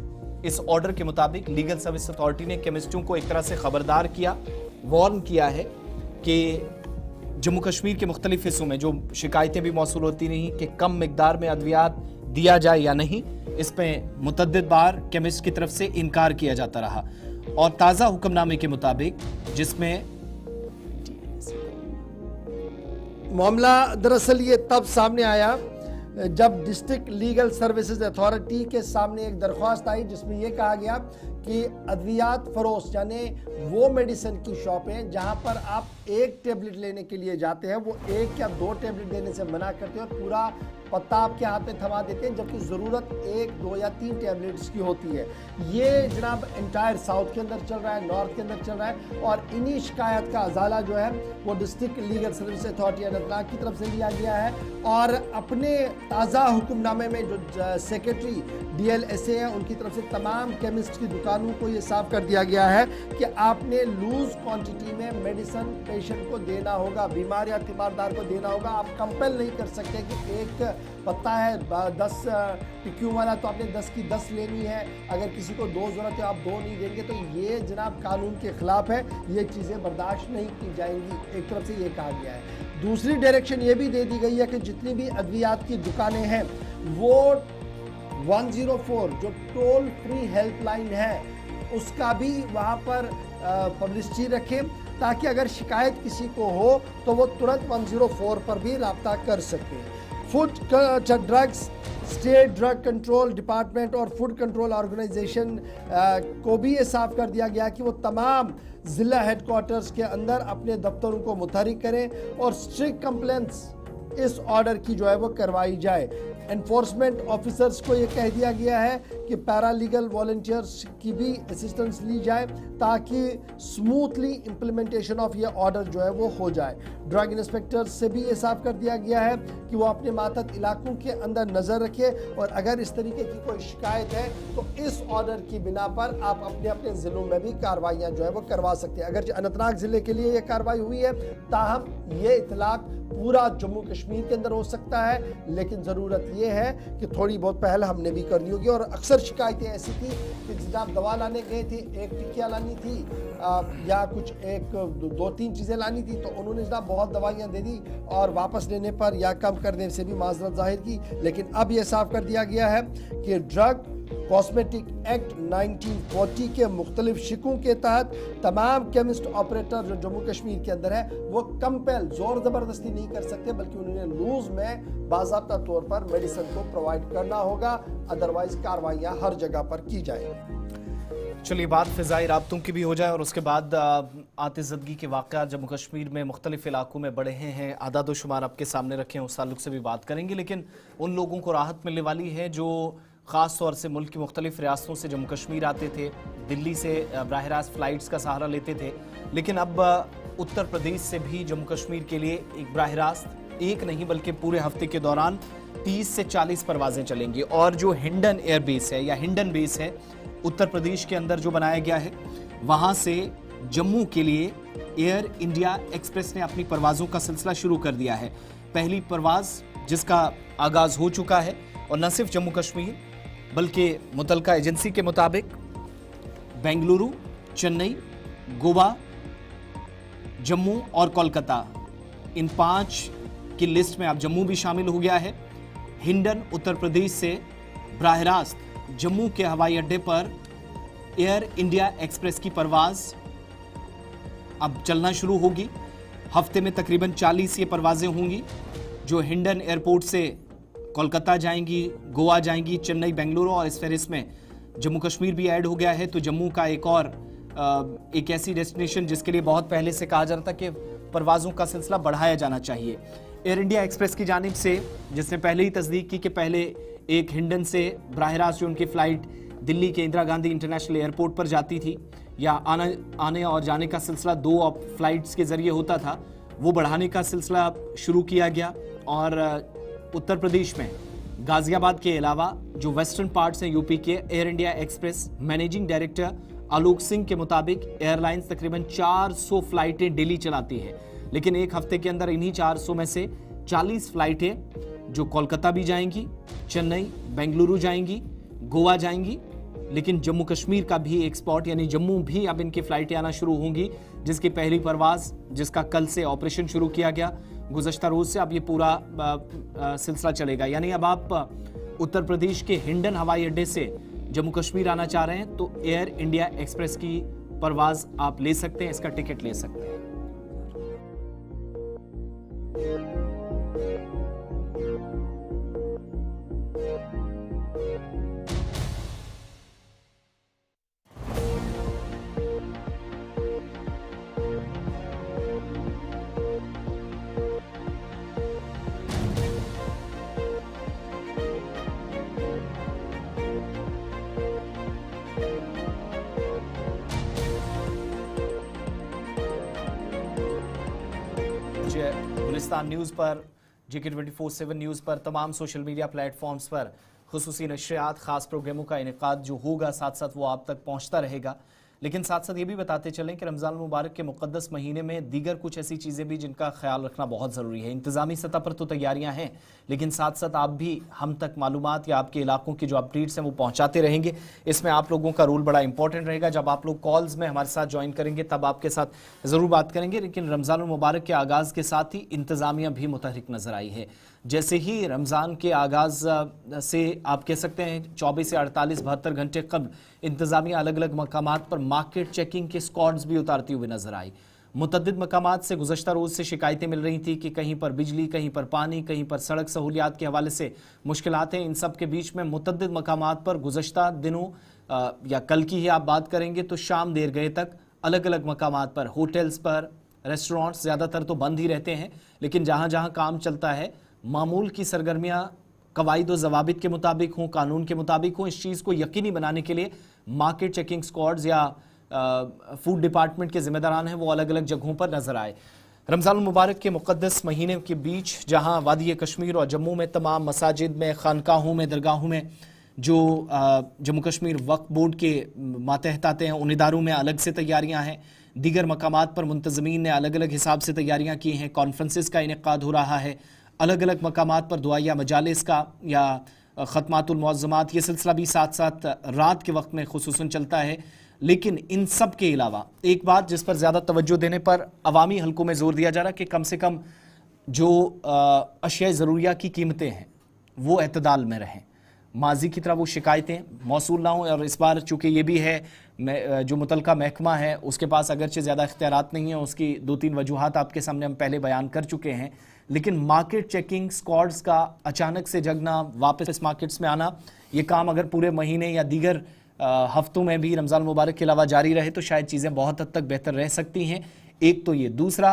B: इस ऑर्डर के मुताबिक लीगल सर्विस अथॉरिटी ने केमिस्टों को एक तरह से खबरदार किया, वार्न किया है कि जम्मू कश्मीर के मुख्तलिफ हिस्सों में जो शिकायतें भी मौसूल होती रहीं कि कम मिकदार में अद्वियात दिया जाए या नहीं, इस पर मुतअद्दिद बार केमिस्ट की तरफ से इनकार किया जाता रहा। और ताज़ा हुक्मनामे के मुताबिक जिसमें
A: मामला दरअसल ये तब सामने आया जब डिस्ट्रिक्ट लीगल सर्विसेज अथॉरिटी के सामने एक दरख्वास्त आई जिसमें यह कहा गया कि अद्वियात फरोश यानी वो मेडिसिन की शॉपें जहां पर आप एक टेबलेट लेने के लिए जाते हैं वो एक या दो टेबलेट देने से मना करते हैं और पूरा पत्ता आपके हाथ में थमा देते हैं, जबकि ज़रूरत 1, 2 या 3 टेबलेट्स की होती है। ये जनाब एंटायर साउथ के अंदर चल रहा है, नॉर्थ के अंदर चल रहा है और इन्हीं शिकायत का अजाला जो है वो district legal service authority Anantnag की तरफ से लिया गया है। और अपने ताज़ा हुक्मनामे में जो सेक्रेटरी DLSA है उनकी तरफ से तमाम केमिस्ट की दुकानों को ये साफ कर दिया गया है कि आपने लूज क्वांटिटी में मेडिसिन पेशेंट को देना होगा, बीमार या तीमारदार को देना होगा। आप कंपेल नहीं कर सकते कि एक पत्ता है 10 टिक्कियों वाला तो आपने 10 की 10 लेनी है, अगर किसी को 2 ज़रूरत है आप 2 नहीं देंगे, तो ये जनाब कानून के खिलाफ है, ये चीज़ें बर्दाश्त नहीं की जाएंगी। एक तरफ से ये कहा गया है। दूसरी डायरेक्शन ये भी दे दी गई है कि जितनी भी अद्वियात की दुकानें हैं वो 104 जो टोल फ्री हेल्पलाइन है उसका भी वहाँ पर पब्लिसिटी रखें ताकि अगर शिकायत किसी को हो तो वो तुरंत 104 पर भी रब्ता कर सके। Food drugs state drug control department और फूड कंट्रोल ऑर्गेनाइजेशन को भी ये साफ कर दिया गया कि वो तमाम ज़िला हेडक्वार्टर्स के अंदर अपने दफ्तरों को मुतहरिक करें और स्ट्रिक्ट कंप्लेंट्स इस ऑर्डर की जो है वो करवाई जाए। एनफोर्समेंट ऑफिसर्स को ये कह दिया गया है कि पैरालीगल वॉलंटियर्स की भी असिस्टेंस ली जाए ताकि स्मूथली इम्प्लीमेंटेशन ऑफ ये ऑर्डर जो है वो हो जाए। ड्रग इंस्पेक्टर्स से भी ये साफ कर दिया गया है कि वो अपने मातहत इलाकों के अंदर नज़र रखें और अगर इस तरीके की कोई शिकायत है तो इस ऑर्डर की बिना पर आप अपने अपने ज़िलों में भी कार्रवाइयाँ जो है वो करवा सकते हैं। अगर अनंतनाग ज़िले के लिए ये कार्रवाई हुई है, ताहम ये इतलाक पूरा जम्मू कश्मीर के अंदर हो सकता है, लेकिन ज़रूरत ये है कि थोड़ी बहुत पहल हमने भी करनी होगी। और अक्सर शिकायतें ऐसी थी कि जनाब दवा लाने गए थे, एक टिक्किया लानी थी या कुछ 2-3 चीज़ें लानी थी तो उन्होंने जनाब बहुत दवाइयाँ दे दी और वापस लेने पर या कम करने से भी माजरत जाहिर की। लेकिन अब यह साफ कर दिया गया है कि ड्रग कॉस्मेटिक एक्ट 1940 के मुख्तलिफ शिकों के तहत तमाम केमिस्ट ऑपरेटर जो जम्मू कश्मीर के अंदर है वो कंपेल जोर ज़बरदस्ती नहीं कर सकते, बल्कि उन्होंने लूज में बाज़ाब्ता तौर पर मेडिसिन को प्रोवाइड करना होगा, अदरवाइज कार्रवाइयाँ हर जगह पर की जाएंगी।
B: चलिए, बात फ़िज़ाई राब्तों की भी हो जाए और उसके बाद आतिशज़दगी के वाक़यात जम्मू कश्मीर में मुख्तलिफ इलाकों में बढ़े हैं, आदाद शुमार आपके सामने रखे हैं, उस ताल्लुक से भी बात करेंगे। लेकिन उन लोगों को राहत मिलने वाली है जो ख़ास तौर से मुल्क की मुख्तलिफ रियासतों से जम्मू कश्मीर आते थे, दिल्ली से बराह रास्त फ़्लाइट्स का सहारा लेते थे, लेकिन अब उत्तर प्रदेश से भी जम्मू कश्मीर के लिए एक बराह रास्त एक नहीं बल्कि पूरे हफ्ते के दौरान 30 से 40 परवाज़ें चलेंगी। और जो हिंडन एयर बेस है या हिंडन बेस है उत्तर प्रदेश के अंदर जो बनाया गया है, वहाँ से जम्मू के लिए एयर इंडिया एक्सप्रेस ने अपनी परवाज़ों का सिलसिला शुरू कर दिया है। पहली परवाज़ जिसका आगाज़ हो चुका है और न सिर्फ जम्मू कश्मीर बल्कि मुतलका एजेंसी के मुताबिक बेंगलुरु, चेन्नई, गोवा, जम्मू और कोलकाता, इन 5 की लिस्ट में अब जम्मू भी शामिल हो गया है। हिंडन उत्तर प्रदेश से बराह रास्त जम्मू के हवाई अड्डे पर एयर इंडिया एक्सप्रेस की परवाज़ अब चलना शुरू होगी। हफ्ते में तकरीबन 40 ये परवाज़ें होंगी जो हिंडन एयरपोर्ट से कोलकाता जाएंगी, गोवा जाएंगी, चेन्नई, बेंगलुरु, और इस फहरिस्त में जम्मू कश्मीर भी ऐड हो गया है। तो जम्मू का एक ऐसी डेस्टिनेशन जिसके लिए बहुत पहले से कहा जा रहा था कि परवाज़ों का सिलसिला बढ़ाया जाना चाहिए। एयर इंडिया एक्सप्रेस की जानिब से जिसने पहले ही तस्दीक की कि पहले एक हिंडन से बराह रास्त जो उनकी फ़्लाइट दिल्ली के इंदिरा गांधी इंटरनेशनल एयरपोर्ट पर जाती थी, या आने और जाने का सिलसिला 2 फ्लाइट्स के ज़रिए होता था, वो बढ़ाने का सिलसिला शुरू किया गया। और उत्तर प्रदेश में गाजियाबाद के अलावा जो वेस्टर्न पार्ट्स हैं यूपी के, Air India Express managing director Alok Singh के मुताबिक एयरलाइंस तकरीबन 400 फ्लाइटें डेली चलाती है, लेकिन एक हफ्ते के अंदर इन्हीं 400 में से 40 फ्लाइटें जो कोलकाता भी जाएंगी, चेन्नई, बेंगलुरु जाएंगी, गोवा जाएंगी, लेकिन जम्मू कश्मीर का भी एक स्पॉट यानी जम्मू भी अब इनकी फ्लाइटें आना शुरू होंगी, जिसकी पहली परवाज जिसका कल से ऑपरेशन शुरू किया गया, गुज़श्ता रोज से अब ये पूरा सिलसिला चलेगा। यानी अब आप उत्तर प्रदेश के हिंडन हवाई अड्डे से जम्मू कश्मीर आना चाह रहे हैं तो एयर इंडिया एक्सप्रेस की परवाज आप ले सकते हैं, इसका टिकट ले सकते हैं। गुलिस्तान न्यूज़ पर, JK 24/7 न्यूज़ पर, तमाम सोशल मीडिया प्लेटफॉर्म्स पर खुसूसी नशरियात, ख़ास प्रोग्रामों का इनेकाद जो होगा साथ साथ वो आप तक पहुँचता रहेगा। लेकिन साथ साथ ये भी बताते चलें कि रमज़ान मुबारक के मुक़द्दस महीने में दीगर कुछ ऐसी चीज़ें भी जिनका ख्याल रखना बहुत ज़रूरी है। इंतज़ामी सतह पर तो तैयारियां हैं, लेकिन साथ साथ आप भी हम तक मालूमात या आपके इलाकों की जो अपडेट्स हैं वो पहुंचाते रहेंगे। इसमें आप लोगों का रोल बड़ा इंपॉर्टेंट रहेगा। जब आप लोग कॉल्स में हमारे साथ ज्वाइन करेंगे तब आपके साथ ज़रूर बात करेंगे। लेकिन रमज़ान मुबारक के आगाज़ के साथ ही इंतज़ामिया भी मुतहरिक नज़र आई है। जैसे ही रमज़ान के आगाज़ से आप कह सकते हैं 24 से 48-72 घंटे कबल इंतज़ामिया अलग अलग मकामात पर मार्केट चेकिंग के स्क्वाड्स भी उतारती हुई नजर आई। मुतअद्दिद मकामात से गुज़श्ता रोज़ से शिकायतें मिल रही थी कि कहीं पर बिजली, कहीं पर पानी, कहीं पर सड़क सहूलियात के हवाले से मुश्किलात हैं। इन सब के बीच में मुतअद्दिद मकामात पर गुज़श्ता दिनों या कल की ही आप बात करेंगे तो शाम देर गए तक अलग अलग मकामात पर, होटल्स पर, रेस्टोरेंट्स ज़्यादातर तो बंद ही रहते हैं, लेकिन जहाँ जहाँ काम चलता है मामूल की सरगर्मियाँ कवायद व ज़वाबित के मुताबिक हों, कानून के मुताबिक हों, इस चीज़ को यकीनी बनाने के लिए मार्केट चेकिंग स्क्वाड्स या फूड डिपार्टमेंट के ज़िम्मेदारान हैं वो अलग अलग जगहों पर नज़र आए। रमज़ान मुबारक के मुक़द्दस महीने के बीच जहां वादी कश्मीर और जम्मू में तमाम मसाजिद में, खानकाहों में, दरगाहों में जो जम्मू कश्मीर वक्फ बोर्ड के मातहत आते हैं उन इदारों में अलग से तैयारियां हैं। दीगर मकामात पर मुंतज़मीन ने अलग अलग हिसाब से तैयारियां की हैं। कॉन्फ्रेंसेस का इनेकाद हो रहा है। अलग अलग मकामात पर दुआया मजालिस का या ख़त्मातुल मुअज़्ज़मात, ये सिलसिला भी साथ साथ रात के वक्त में खुसूसन चलता है। लेकिन इन सब के अलावा एक बात जिस पर ज़्यादा तवज्जो देने पर अवामी हलकों में ज़ोर दिया जा रहा है कि कम से कम जो अशिया ज़रूरिया की कीमतें हैं वो एतदाल में रहें, माजी की तरह वो शिकायतें मौसूल ना हों। और इस बार चूँकि ये भी है जो मुतलका महकमा है उसके पास अगरचे ज़्यादा इख्तियारात नहीं है, उसकी 2-3 वजूहात आपके सामने हम पहले बयान कर चुके हैं। लेकिन मार्केट चेकिंग स्क्वाड्स का अचानक से जगना, वापस इस मार्केट्स में आना, ये काम अगर पूरे महीने या दीगर हफ्तों में भी रमज़ान मुबारक के अलावा जारी रहे तो शायद चीज़ें बहुत हद तक बेहतर रह सकती हैं। एक तो ये, दूसरा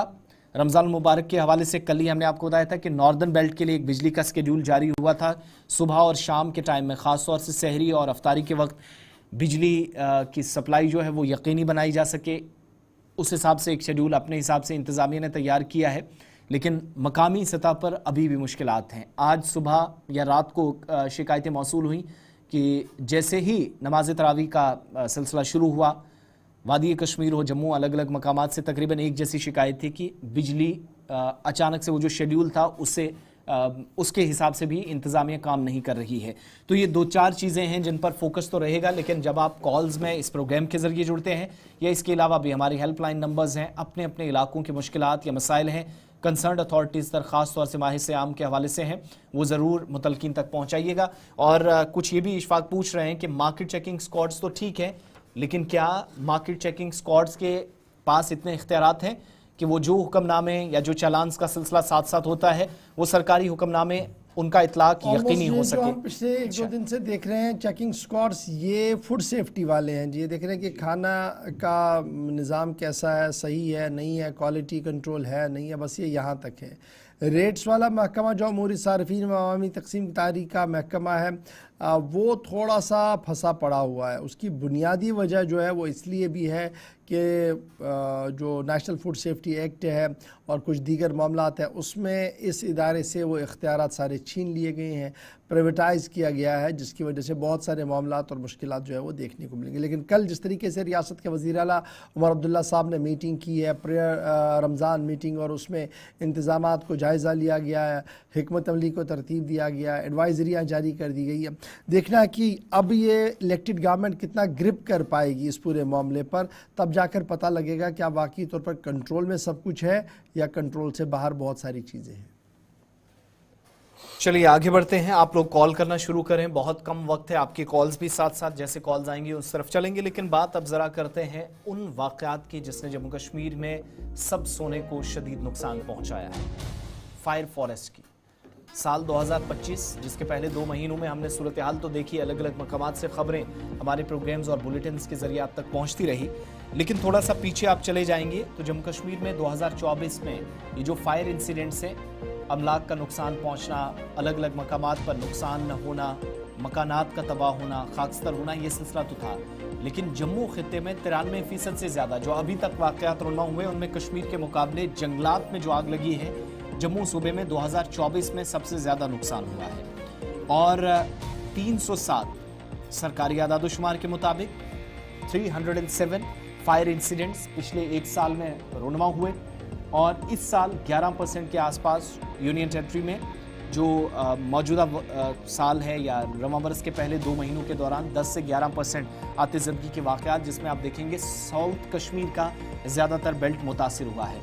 B: रमज़ान मुबारक के हवाले से कल ही हमने आपको बताया था कि नॉर्दर्न बेल्ट के लिए एक बिजली का स्केड्यूल जारी हुआ था। सुबह और शाम के टाइम में ख़ास तौर से सहरी और अफ्तारी के वक्त बिजली की सप्लाई जो है वो यकीनी बनाई जा सके, उस हिसाब से एक शेड्यूल अपने हिसाब से इंतज़ामिया ने तैयार किया है। लेकिन मकामी सतह पर अभी भी मुश्किलात हैं। आज सुबह या रात को शिकायतें मौसूल हुई कि जैसे ही नमाज तरावी का सिलसिला शुरू हुआ, वादी कश्मीर हो, जम्मू, अलग अलग मकामात से तकरीबन एक जैसी शिकायत थी कि बिजली अचानक से वो जो शेड्यूल था उसके हिसाब से भी इंतज़ामिया काम नहीं कर रही है। तो ये 2-4 चीज़ें हैं जिन पर फोकस तो रहेगा। लेकिन जब आप कॉल्स में इस प्रोग्राम के ज़रिए जुड़ते हैं या इसके अलावा भी हमारी हेल्पलाइन नंबर्स हैं, अपने अपने इलाकों के मुश्किलात या मसाइल हैं, कंसर्न अथॉरिटीज़ तक ख़ास तौर से माह सियाम के हवाले से हैं, वो ज़रूर मुतलकिन तक पहुँचाइएगा। और कुछ ये भी इशफाक पूछ रहे हैं कि मार्केट चेकिंग स्क्वाड्स तो ठीक है, लेकिन क्या मार्केट चेकिंग स्क्वाड्स के पास इतने इख्तियारात हैं कि वो जो हुक्मनामे या जो चालान्स का सिलसिला साथ साथ होता है वो सरकारी हुक्मनामे उनका इतलाक यकीनी हो
A: जो
B: सके।
A: हम पिछले एक दो दिन से देख रहे हैं चेकिंग स्क्वाड्स, ये फूड सेफ्टी वाले हैं जी। ये देख रहे हैं कि खाना का निज़ाम कैसा है, सही है नहीं है, क्वालिटी कंट्रोल है नहीं है, बस ये यहाँ तक है। रेट्स वाला महकमा जो अमूरी सार्फिन व अवामी तकसीम तारीख का महकमा है, वो थोड़ा सा फंसा पड़ा हुआ है। उसकी बुनियादी वजह जो है वो इसलिए भी है कि जो नेशनल फूड सेफ्टी एक्ट है और कुछ दीगर मामलात हैं, उसमें इस इदारे से वो इख्तियारात सारे छीन लिए गए हैं, प्राइवेटाइज़ किया गया है, जिसकी वजह से बहुत सारे मामलात और मुश्किलात जो है वो देखने को मिलेंगे। लेकिन कल जिस तरीके से रियासत के वज़ीर आला उमर अब्दुल्ला साहब ने मीटिंग की है, रमज़ान मीटिंग, और उसमें इंतज़ामात को जायज़ा लिया गया है, हिकमत अमली को तरतीब दिया गया है, एडवाइजरियाँ जारी कर दी गई है। देखना है कि अब ये इलेक्टेड गवर्नमेंट कितना ग्रिप कर पाएगी इस पूरे मामले पर, तब जाकर पता लगेगा क्या वाकई तौर पर कंट्रोल में सब कुछ है या कंट्रोल से बाहर बहुत सारी चीज़ें हैं।
B: चलिए आगे बढ़ते हैं, आप लोग कॉल करना शुरू करें, बहुत कम वक्त है, आपकी कॉल्स भी साथ साथ जैसे कॉल्स आएंगी उस तरफ चलेंगे। लेकिन बात अब जरा करते हैं उन वाकयात की जिसने जम्मू कश्मीर में सब सोने को शदीद नुकसान पहुंचाया है, फायर फॉरेस्ट की। साल 2025, जिसके पहले 2 महीनों में हमने सूरत हाल तो देखी, अलग अलग मकामात से खबरें हमारे प्रोग्राम्स और बुलेटिन्स के जरिए आप तक पहुंचती रही। लेकिन थोड़ा सा पीछे आप चले जाएंगे तो जम्मू कश्मीर में 2024 में ये जो फायर इंसिडेंट्स हैं, अमलाक का नुकसान पहुंचना, अलग अलग मकामात पर नुकसान न होना, मकानात का तबाह होना, खाकस्तर होना, ये सिलसिला तो था। लेकिन जम्मू खित्ते में 93% से ज़्यादा जो अभी तक वाक़यात रुनमा हुए, उनमें कश्मीर के मुकाबले जंगलात में जो आग लगी है, जम्मू सूबे में 2024 में सबसे ज़्यादा नुकसान हुआ है। और 307 सरकारी आदादोशुमार के मुताबिक 307 फायर इंसिडेंट्स पिछले एक साल में रुनमा हुए। और इस साल 11% के आसपास यूनियन टेरिटरी में जो मौजूदा साल है या रवां बरस के पहले 2 महीनों के दौरान 10 से 11% आतिशबाजी के वाक़यात, जिसमें आप देखेंगे साउथ कश्मीर का ज़्यादातर बेल्ट मुतासिर हुआ है।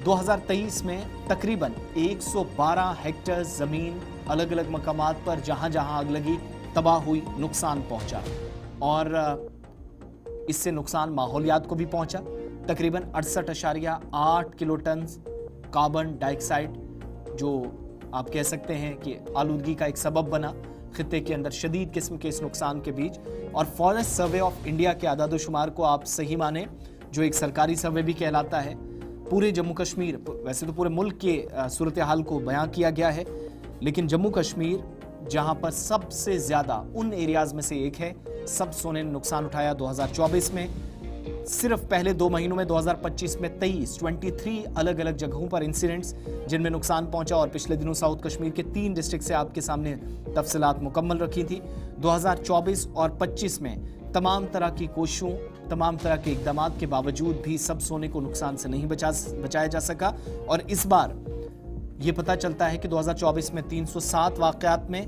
B: 2023 में तकरीबन 112 हेक्टेयर ज़मीन अलग अलग मकामात पर जहां जहां आग लगी तबाह हुई, नुकसान पहुंचा। और इससे नुकसान माहौलियात को भी पहुंचा। तकरीबन 68.8 किलो टन कार्बन डाइऑक्साइड, जो आप कह सकते हैं कि आलूदगी का एक सबब बना खित्ते के अंदर शदीद किस्म के इस नुकसान के बीच। और फॉरेस्ट सर्वे ऑफ इंडिया के आदादोशुमार को आप सही माने, जो एक सरकारी सर्वे भी कहलाता है, पूरे जम्मू कश्मीर, वैसे तो पूरे मुल्क के सूरत हाल को बयां किया गया है, लेकिन जम्मू कश्मीर जहां पर सबसे ज़्यादा उन एरियाज़ में से एक है, सब सोने ने नुकसान उठाया 2024 में। सिर्फ पहले 2 महीनों में 2025 में 23 अलग अलग जगहों पर इंसिडेंट्स जिनमें नुकसान पहुंचा। और पिछले दिनों साउथ कश्मीर के 3 डिस्ट्रिक्ट से आपके सामने तफसीलात मुकम्मल रखी थी। 2024 और 25 में तमाम तरह की कोशिशों, तमाम तरह के इकदाम के बावजूद भी सब सोने को नुकसान से नहीं बचाया जा सका। और इस बार ये पता चलता है कि 2024 में 307 वाक़यात में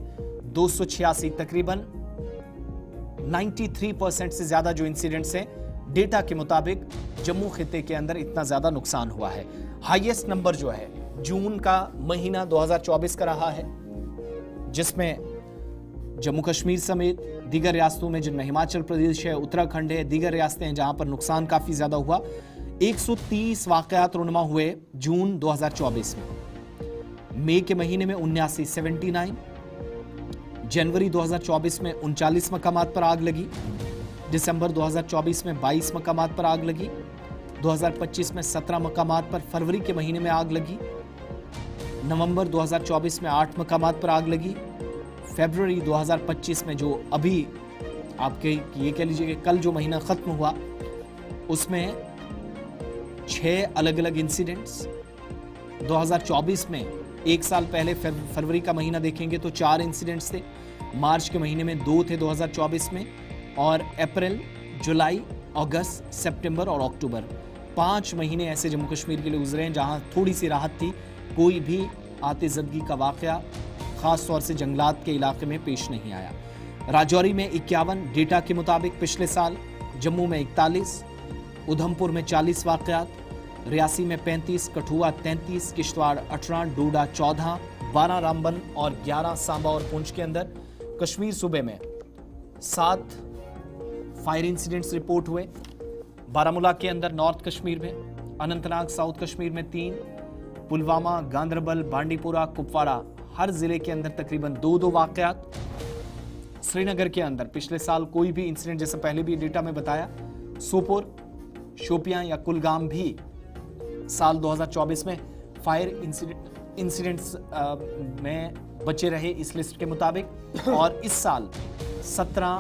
B: 286, तकरीबन 93% से ज़्यादा जो इंसिडेंट्स हैं, डेटा के मुताबिक जम्मू खित्ते के अंदर इतना ज़्यादा नुकसान हुआ है। हाईएस्ट नंबर जो है जून का महीना 2024 का रहा है, जिसमें जम्मू कश्मीर समेत दीगर रियासतों में, जिनमें हिमाचल प्रदेश है, उत्तराखंड है, दीगर रियासतें हैं जहां पर नुकसान काफ़ी ज़्यादा हुआ, 130 वाक़यात रुनमा हुए जून 2024 में। मई के महीने में 79, जनवरी 2024 में 39 मकामात पर आग लगी, दिसंबर 2024 में 22 मकामात पर आग लगी, 2025 में 17 मकामात पर फरवरी के महीने में आग लगी, नवंबर 2024 में 8 मकामात पर आग लगी, फरवरी 2025 में जो अभी आपके ये कह लीजिए कि कल जो महीना ख़त्म हुआ, उसमें 6 अलग अलग इंसिडेंट्स। 2024 में एक साल पहले फरवरी का महीना देखेंगे तो 4 इंसिडेंट्स थे, मार्च के महीने में 2 थे 2024 में, और अप्रैल, जुलाई, अगस्त, सितंबर और अक्टूबर 5 महीने ऐसे जम्मू कश्मीर के लिए गुजरे हैं जहां थोड़ी सी राहत थी, कोई भी आतिशबाजी का वाक़या ख़ास तौर से जंगलात के इलाके में पेश नहीं आया। राजौरी में 51 डेटा के मुताबिक पिछले साल, जम्मू में 41, उधमपुर में 40 वाक़यात, रियासी में 35, कठुआ 33, किश्तवाड़ 18, डोडा 14, 12 रामबन और 11 सांबा और पुंछ के अंदर। कश्मीर सूबे में 7 फायर इंसिडेंट्स रिपोर्ट हुए, बारामूला के अंदर नॉर्थ कश्मीर में, अनंतनाग साउथ कश्मीर में 3, पुलवामा, गांदरबल, बांडीपुरा, कुपवाड़ा, हर जिले के अंदर तकरीबन 2 वाकयात। श्रीनगर के अंदर पिछले साल कोई भी इंसिडेंट, जैसे पहले भी डेटा में बताया, सोपोर, शोपियां या कुलगाम भी साल 2024 में फायर इंसिडेंट्स में बचे रहे इस लिस्ट के मुताबिक। और इस साल 17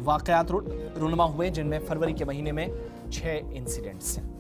B: वाकयात रुनमा हुए, जिनमें फरवरी के महीने में 6 इंसिडेंट्स हैं।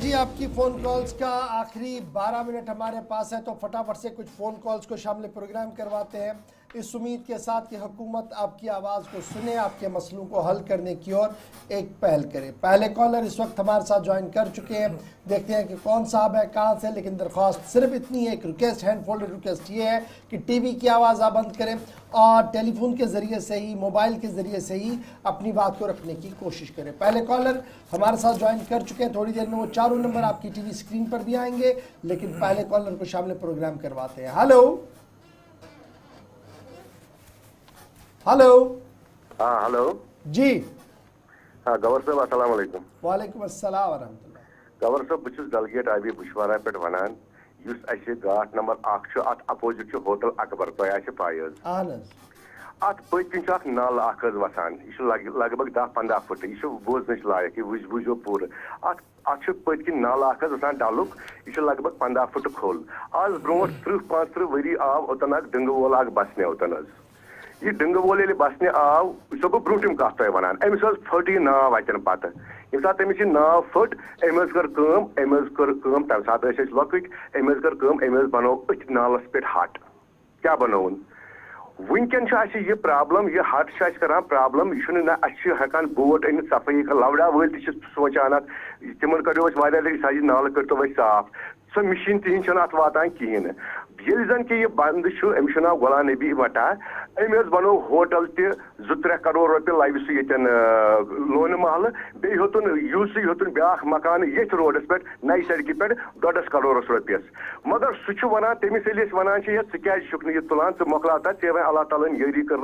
A: जी, आपकी फोन कॉल्स का आखिरी 12 मिनट हमारे पास है, तो फटाफट से कुछ फोन कॉल्स को शामिल प्रोग्राम करवाते हैं, इस उम्मीद के साथ कि हुकूमत आपकी आवाज़ को सुने, आपके मसलों को हल करने की ओर एक पहल करे। पहले कॉलर इस वक्त हमारे साथ ज्वाइन कर चुके हैं, देखते हैं कि कौन साहब है, कहाँ से। लेकिन दरख्वास्त सिर्फ इतनी है, एक रिक्वेस्ट, हैंड फोल्डेड रिक्वेस्ट ये है कि टीवी की आवाज़ आप बंद करें और टेलीफोन के ज़रिए से ही, मोबाइल के ज़रिए से ही अपनी बात को रखने की कोशिश करें। पहले कॉलर हमारे साथ ज्वाइन कर चुके हैं, थोड़ी देर में वो चारों नंबर आपकी टीवी स्क्रीन पर भी आएंगे, लेकिन पहले कॉलर को शामिल प्रोग्राम करवाते हैं। Hello hello.
D: हाँ हेलो
A: जी।
D: हाँ गवर साहब अस्सलाम वालेकुम।
A: वालेकुम अस्सलाम वरहमतुल्लाह।
D: गवर साहब बस डेलीगेट आबी बुशवारा पे वनान युस अशे गाट नंबर 8 अत अपोजिट होटल अकबर तो आशे पायज अत पतिन अख नाल अख वसान यह लगभग 10-15 फुट यह बोजन लायक यह बुझो पूर अत पतिन नाल अख वसान डालुक यह लगभग 15 फुट खोल आज ब्रो 30-35 वरी आव ओतन डंग वोल अख बसने ओतन यह डंग वोल बसने आव सो गो ब्रूटिम कत तुम वन अमिस फट यह नाव अतन पत ये सात अमिस नाव फट अमिस कर तम सात लॉकट अमिस कर अमिस बनो अथ नालस पे हट क्या बनोन वनकन यह प्रॉब्लम यह हट कर प्रॉब्लम यह हेकान बोट अन सफाई लवड़ा वल सोचान तिमन करो लि नाल करो साफ सो मशीन तिहन अत वातान कहें ये जन कि यह बंद अमिस नाव गुलाम नबी वटा अमिस बनो होटल त 2-3 करोड़ रुपये लव सह लोन महल बे हेतुन यूस हेतुन ब्या मकान ये रोडस पे नई सड़क पे 2.5 करोड़ रुपयस मगर सह वन तमिस वन क्या तुलान च मोकला वे अल्लाह ताला यरी कर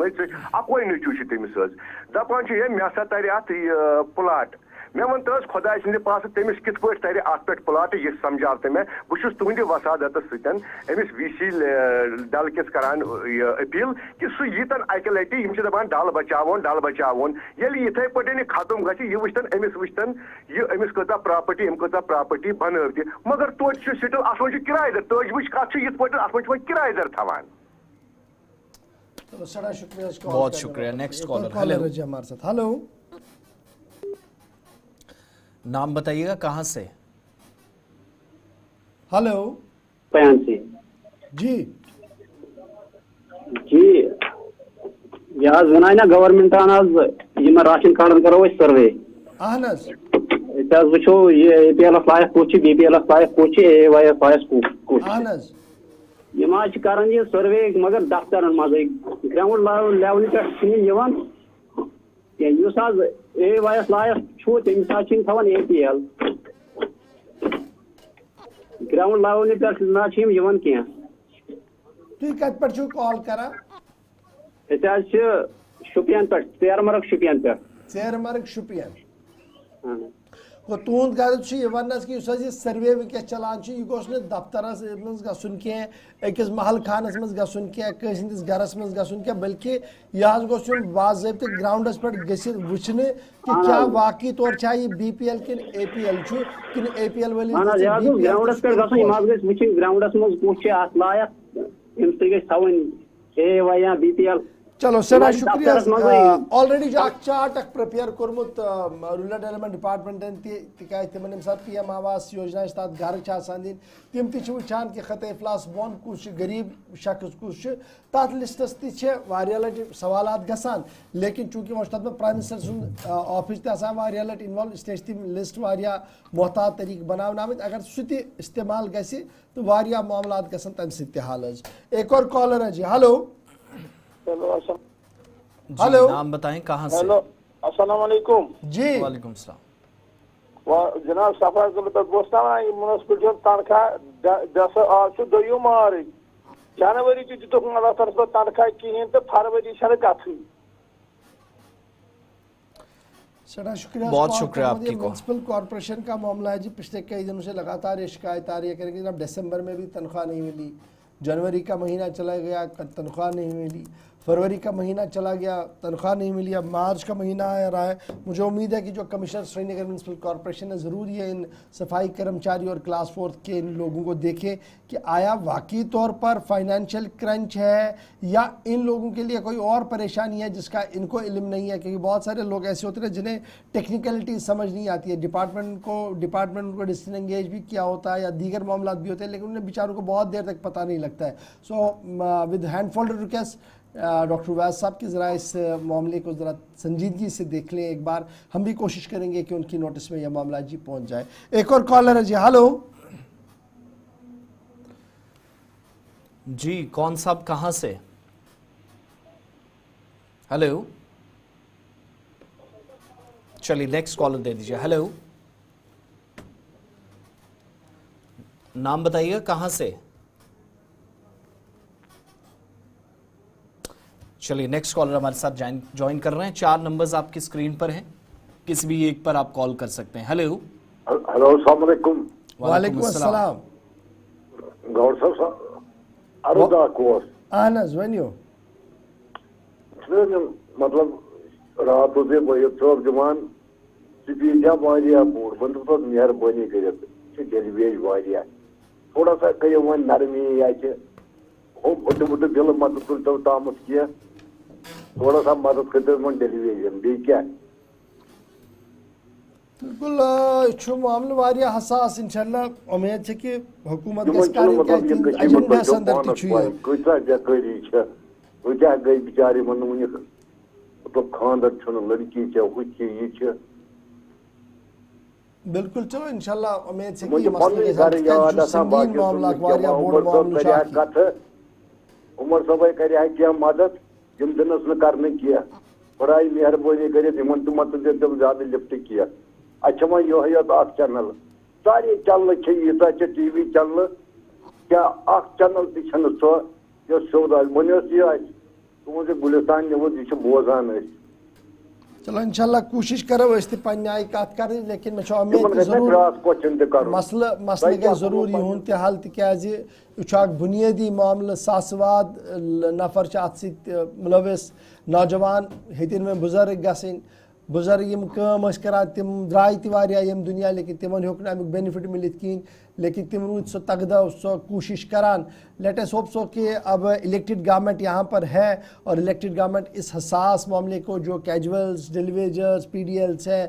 D: अकोई नीचू तमिस दपान मे हसा तर अत प्लाट मे वन तस खुदा सद पास तमिस कित पे तर अत पे प्लाट यह समझाव तो मैं बहुत तुंद वसादत अमिस VC डल किस करान अपील कि सह यीतन अक लटि दपान डल बचावन ये इथे पे खत्म गि वुचतन अमिस वुचतन यह अमिस कता प्रॉपर्टी बन मगर तोत स्टिल अत वो किरायेदार तज कत ये अत वो किरायेदार थवान।
B: बहुत शुक्रिया। Next collar.
A: हेलो,
B: नाम बताइएगा, कहाँ से?
A: हेलो,
E: बयान से
A: जी
E: यह वन ना गवर्नमेंट आज राशन कार्डन करो सर्वे वो ये APLS लायक कुछ BPLS लायक कुछ AYS कुछ यम कर सर्वे मगर दफ्तर मजे ग्राउंड लेवल पे AYS लायक तमिस थवान APL ग्राउंड लेवल पे कह
A: तुम कत पे कॉल कर
E: शुपियन पे सेरमर्ग शुपियन पे
A: सेरमर्ग शुपियन गो तुंद गर्ज वनस कि यह सर्वे वनस चलान यह गोस दफ्तरस मज गन अकिस महल खानस मज गन कस गरस मज गन बल्कि यह गोस बाज़ाब्त ग्राउंडस पे वुचन कि क्या वाकई तौर यह BPL कि APL कि APL वाली
E: ग्राउंडस पे वुचन ग्राउंडस मज कुछ अत लायक थवन AY या BPL।
A: चलो सरा शुक्रिया। ऑलरेडी जो चार्ट प्रिपेयर कोर्मुत रूरल डेवलपमेंट डिपार्टमेंट तिम PM आवास योजना तहत घर दिन तिम वन कि खत इफलास बोन कुछ गरीब शख्स कुछ तथ लिस्टस लट सवाल गसान लेकिन चूंकि वो तथ प्राइम मिनिस्टर सुन ऑफिस तह लट इन्वॉल्व इस तिम लिस्ट मोहतात तरीक बनावन आम अगर सह इस्तेमाल गि तो मामला गसन तम सल। एक और कॉलर है जी। हेलो
B: हेलो, नाम बताएं, कहाँ से?
F: हेलो, अस्सलाम वालेकुम
A: जी।
B: वालेकुम सलाम।
F: जनाब सफाई पे म्यूनसिपलिटी तनख्वाह आज 2 मार्च जनवरी अल्लाह तरफ तनख्वाह कहें तो फरवरी कथ
A: सड़ा शुक्रिया,
B: बहुत शुक्रिया आपकी को।
A: म्यूनसिपल कॉर्पोरेशन का मामला है जी, पिछले कई दिनों से लगातार ये शिकायत आ रही है करेंगे जनाब, दिसंबर में भी तनख्वाह नहीं मिली, जनवरी का महीना चला गया तनख्वाह नहीं मिली, फरवरी का महीना चला गया तनख्वाह नहीं मिली, अब मार्च का महीना आ रहा है। मुझे उम्मीद है कि जो कमिश्नर श्रीनगर म्यूनसिपल कॉर्पोरेशन है ज़रूर ये इन सफाई कर्मचारी और क्लास 4 के इन लोगों को देखें कि आया वाकई तौर पर फाइनेंशियल क्रंच है या इन लोगों के लिए कोई और परेशानी है जिसका इनको इल्म नहीं है, क्योंकि बहुत सारे लोग ऐसे होते हैं जिन्हें टेक्निकलिटी समझ नहीं आती है। डिपार्टमेंट को डिसएंगेज भी किया होता है या दीगर मामला भी होते हैं, लेकिन उन्हें बेचारों को बहुत देर तक पता नहीं लगता है। So with hand folded request doctor Vaid साहब की ज़रा इस मामले को ज़रा संजीदगी से देख लें एक बार, हम भी कोशिश करेंगे कि उनकी नोटिस में यह मामला जी पहुंच जाए। एक और कॉलर है जी, हेलो
B: जी, कौन साहब कहां से? हेलो, चलिए नेक्स्ट कॉलर दे दीजिए। हेलो, नाम बताइएगा कहां से? चलिए नेक्स्ट कॉलर हमारे साथ ज्वाइन कर रहे हैं। 4 नंबर्स आपकी स्क्रीन पर हैं, किसी भी एक पर आप कॉल कर सकते हैं। हेलो,
F: अस्सलाम वालेकुम।
A: वालेकुम अस्सलाम।
F: गौर साहब अरुदा कोस
A: अहनज वनियो
F: मतलब रात से बह सब दिवान स्पीच वारिया बोड़ बंद मेहरबानी कर डेलीवेज वारिया थोड़ा सा करियो वन नरमी या बट दिल मत तुल तामत किया थोड़ा सा मदद करते वन डेलीवेजन बी क्या
A: बिल्कुल मामला वारिया हसास इंशाल्लाह उम्मीद है कि हुकूमत के एजेंडा अंदर
F: कईसा बेकारी क्या गई बेचारे मन मतलब खानदर लड़की ये
A: बिल्कुल। चलो इंशाल्लाह उम्मीद है कि ये मसला संगीन मामला वारिया बोड़ मामला
F: उमर साहब कर क्या मदद यम दिनस न करने किया बड़ाई मेहरबानी कर मत ज्यादा लिफ्ट किया। अच्छा वह यह चैनल सारे चल यीता टीवी चल क्या चैनल तह सो सोद वन यह तुम गुलिस्तान न्यूज यह बोजान।
A: चलो इंशाल्लाह कोशिश करो इस पन्ने आई कत कर, लेकिन मैं उम्मीद मसले गई जरूर यहन तह हल तक बुनियादी मामल सासवाद नफर अत मुलविस नौजवान हेतिन में बुजुर्ग गसन बुजुर्ग यम काम करान तम द्राय तह यम दुनिया, लेकिन तिमन होक अमुक बेनिफिट मिलित कहें, लेकिन तिम रूद सो तगदा सो कोशिश करान। लेट अस होप सो कि अब इलेक्टेड गवर्नमेंट यहाँ पर है और इलेक्टेड गवर्नमेंट इस हसास मामले को जो कैजुअल्स डिलीवेजर्स पीडीएल्स हैं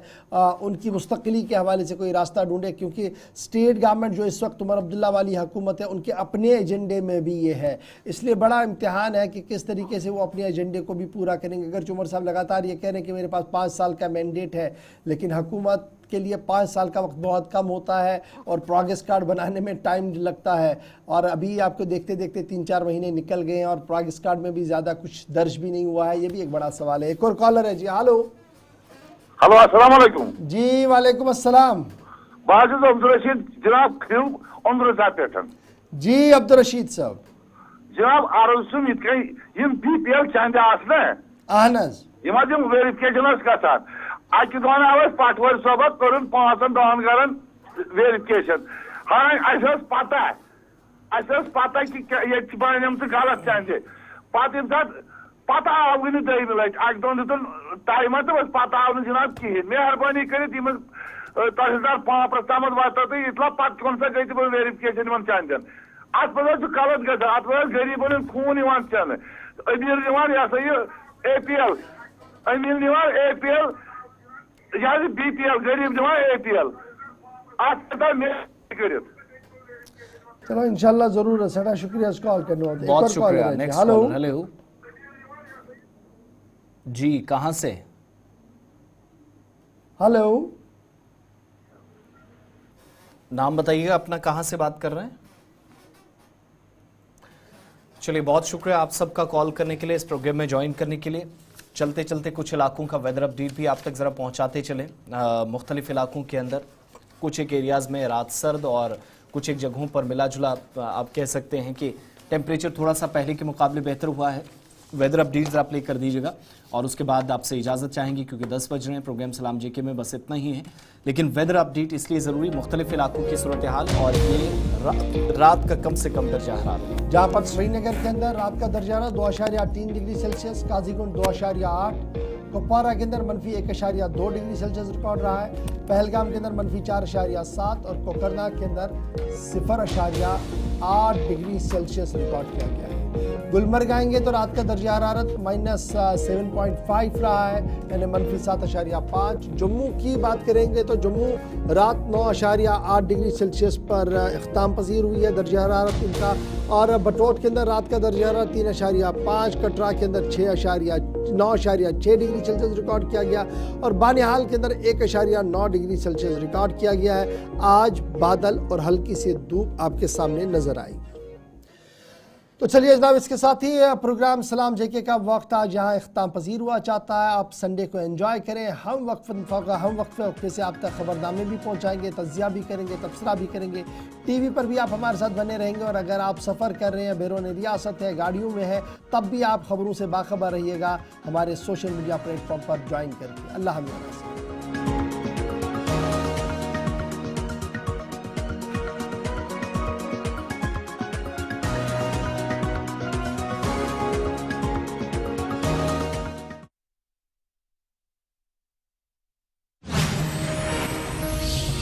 A: उनकी मुस्तकिली के हवाले से कोई रास्ता ढूंढे, क्योंकि स्टेट गवर्नमेंट जो इस वक्त उमर अब्दुल्ला वाली हुकूमत है उनके अपने एजेंडे में भी ये है, इसलिए बड़ा इम्तिहान है कि किस तरीके से वो अपने एजेंडे को भी पूरा करेंगे। अगर उमर साहब लगातार ये कह रहे हैं कि मेरे पास 5 साल का मैंडेट है, लेकिन हुकूमत के लिए 5 साल का वक्त बहुत कम होता है और प्रोग्रेस कार्ड बनाने में टाइम लगता है, और अभी आपको देखते देखते 3-4 महीने निकल गए हैं और प्रोग्रेस कार्ड में भी ज़्यादा कुछ दर्ज भी नहीं हुआ है। ये भी एक बड़ा सवाल है। एक और कॉलर है जी, हेलो।
F: हेलो अस्सलाम वालेकुम
A: जी। वालेकुम अस्सलाम।
F: अब्दुल रशीद जनाब
A: जी अब्दुल रशीद साहब
F: जनाब अर्जुम BPL चंद
A: अहनज
F: वेरिफिकेशन गसान अकि दिन आव पटवर सोबत कर 5 दहन कर वेरिफिकेशन हाँ पता कि ये बन गलत चंद पता आव दम लट अक दिन दिन टाइम तो पता आव जनाब कहें मेहरबानी कर तहसीलदार पापरस तम वात तो इतला पे कौन सा गई तम वेरिफिकेशन चंद अत गलत ग अत गरीबन खून चन अमीर यह सा यह APL अमीर APL यह BPL गरीब APL कर।
A: चलो इंशाल्लाह जरूर है। सड़ा शुक्रिया इस कॉल करने वाले।
B: बहुत शुक्रिया। Next collar. हेलो जी, कहां से?
A: हेलो,
B: नाम बताइएगा अपना, कहां से बात कर रहे हैं? चलिए बहुत शुक्रिया आप सबका कॉल करने के लिए, इस प्रोग्राम में ज्वाइन करने के लिए। चलते चलते कुछ इलाकों का वेदर अपडेट भी आप तक ज़रा पहुंचाते चले। मुख्तलिफ इलाकों के अंदर कुछ एक एरियाज़ में रात सर्द और कुछ एक जगहों पर मिला जुला आप कह सकते हैं कि टेम्परेचर थोड़ा सा पहले के मुकाबले बेहतर हुआ है। वेदर अपडेट्स आप प्ले कर दीजिएगा और उसके बाद आपसे इजाज़त चाहेंगे क्योंकि 10 बज रहे हैं। प्रोग्राम सलाम जेके में बस इतना ही है, लेकिन वेदर अपडेट इसलिए ज़रूरी, मुख्तलिफ इलाकों की सूरत हाल और ये रात का कम से कम दर्जा हरारत।
A: जहाँ पर श्रीनगर के अंदर रात का दर्जा रहा 2.3 डिग्री सेल्सियस, काजीगुंड 2.8, कुपवारा के अंदर -1.2 डिग्री सेल्सियस रिकॉर्ड रहा है, पहलगाम के अंदर -4.7 और कोकरनाग के अंदर 0.8 डिग्री सेल्सियस रिकॉर्ड किया गया है। गुलमर्ग आएंगे तो रात का दर्जा हरारत -7.5 रहा है, यानी -7.5। जम्मू की बात करेंगे तो जम्मू रात 9.8 डिग्री सेल्सियस पर इख्ताम पसीर हुई है दर्जा हरारत इनका, और बटोट के अंदर रात का दर्जा हरारत 3.5, कटरा के अंदर 9.6 डिग्री सेल्सियस रिकॉर्ड किया गया और बानिहाल के अंदर 1.9 डिग्री सेल्सियस रिकॉर्ड किया गया है। आज बादल और हल्की सी धूप आपके सामने नजर आई। तो चलिए जनाब, इसके साथ ही प्रोग्राम सलाम जेके का वक्त आज यहाँ इख्ताम पजीर हुआ चाहता है। आप संडे को एंजॉय करें। हम वक्फे से आप तक खबरनामे भी पहुँचाएंगे, तजिया भी करेंगे, तबसरा भी करेंगे। टीवी पर भी आप हमारे साथ बने रहेंगे और अगर आप सफ़र कर रहे हैं, बैरून रियासत है, गाड़ियों में है, तब भी आप खबरों से बाखबर रहिएगा हमारे सोशल मीडिया प्लेटफॉर्म पर ज्वाइन करके। अल्लाह हाफ़िज़।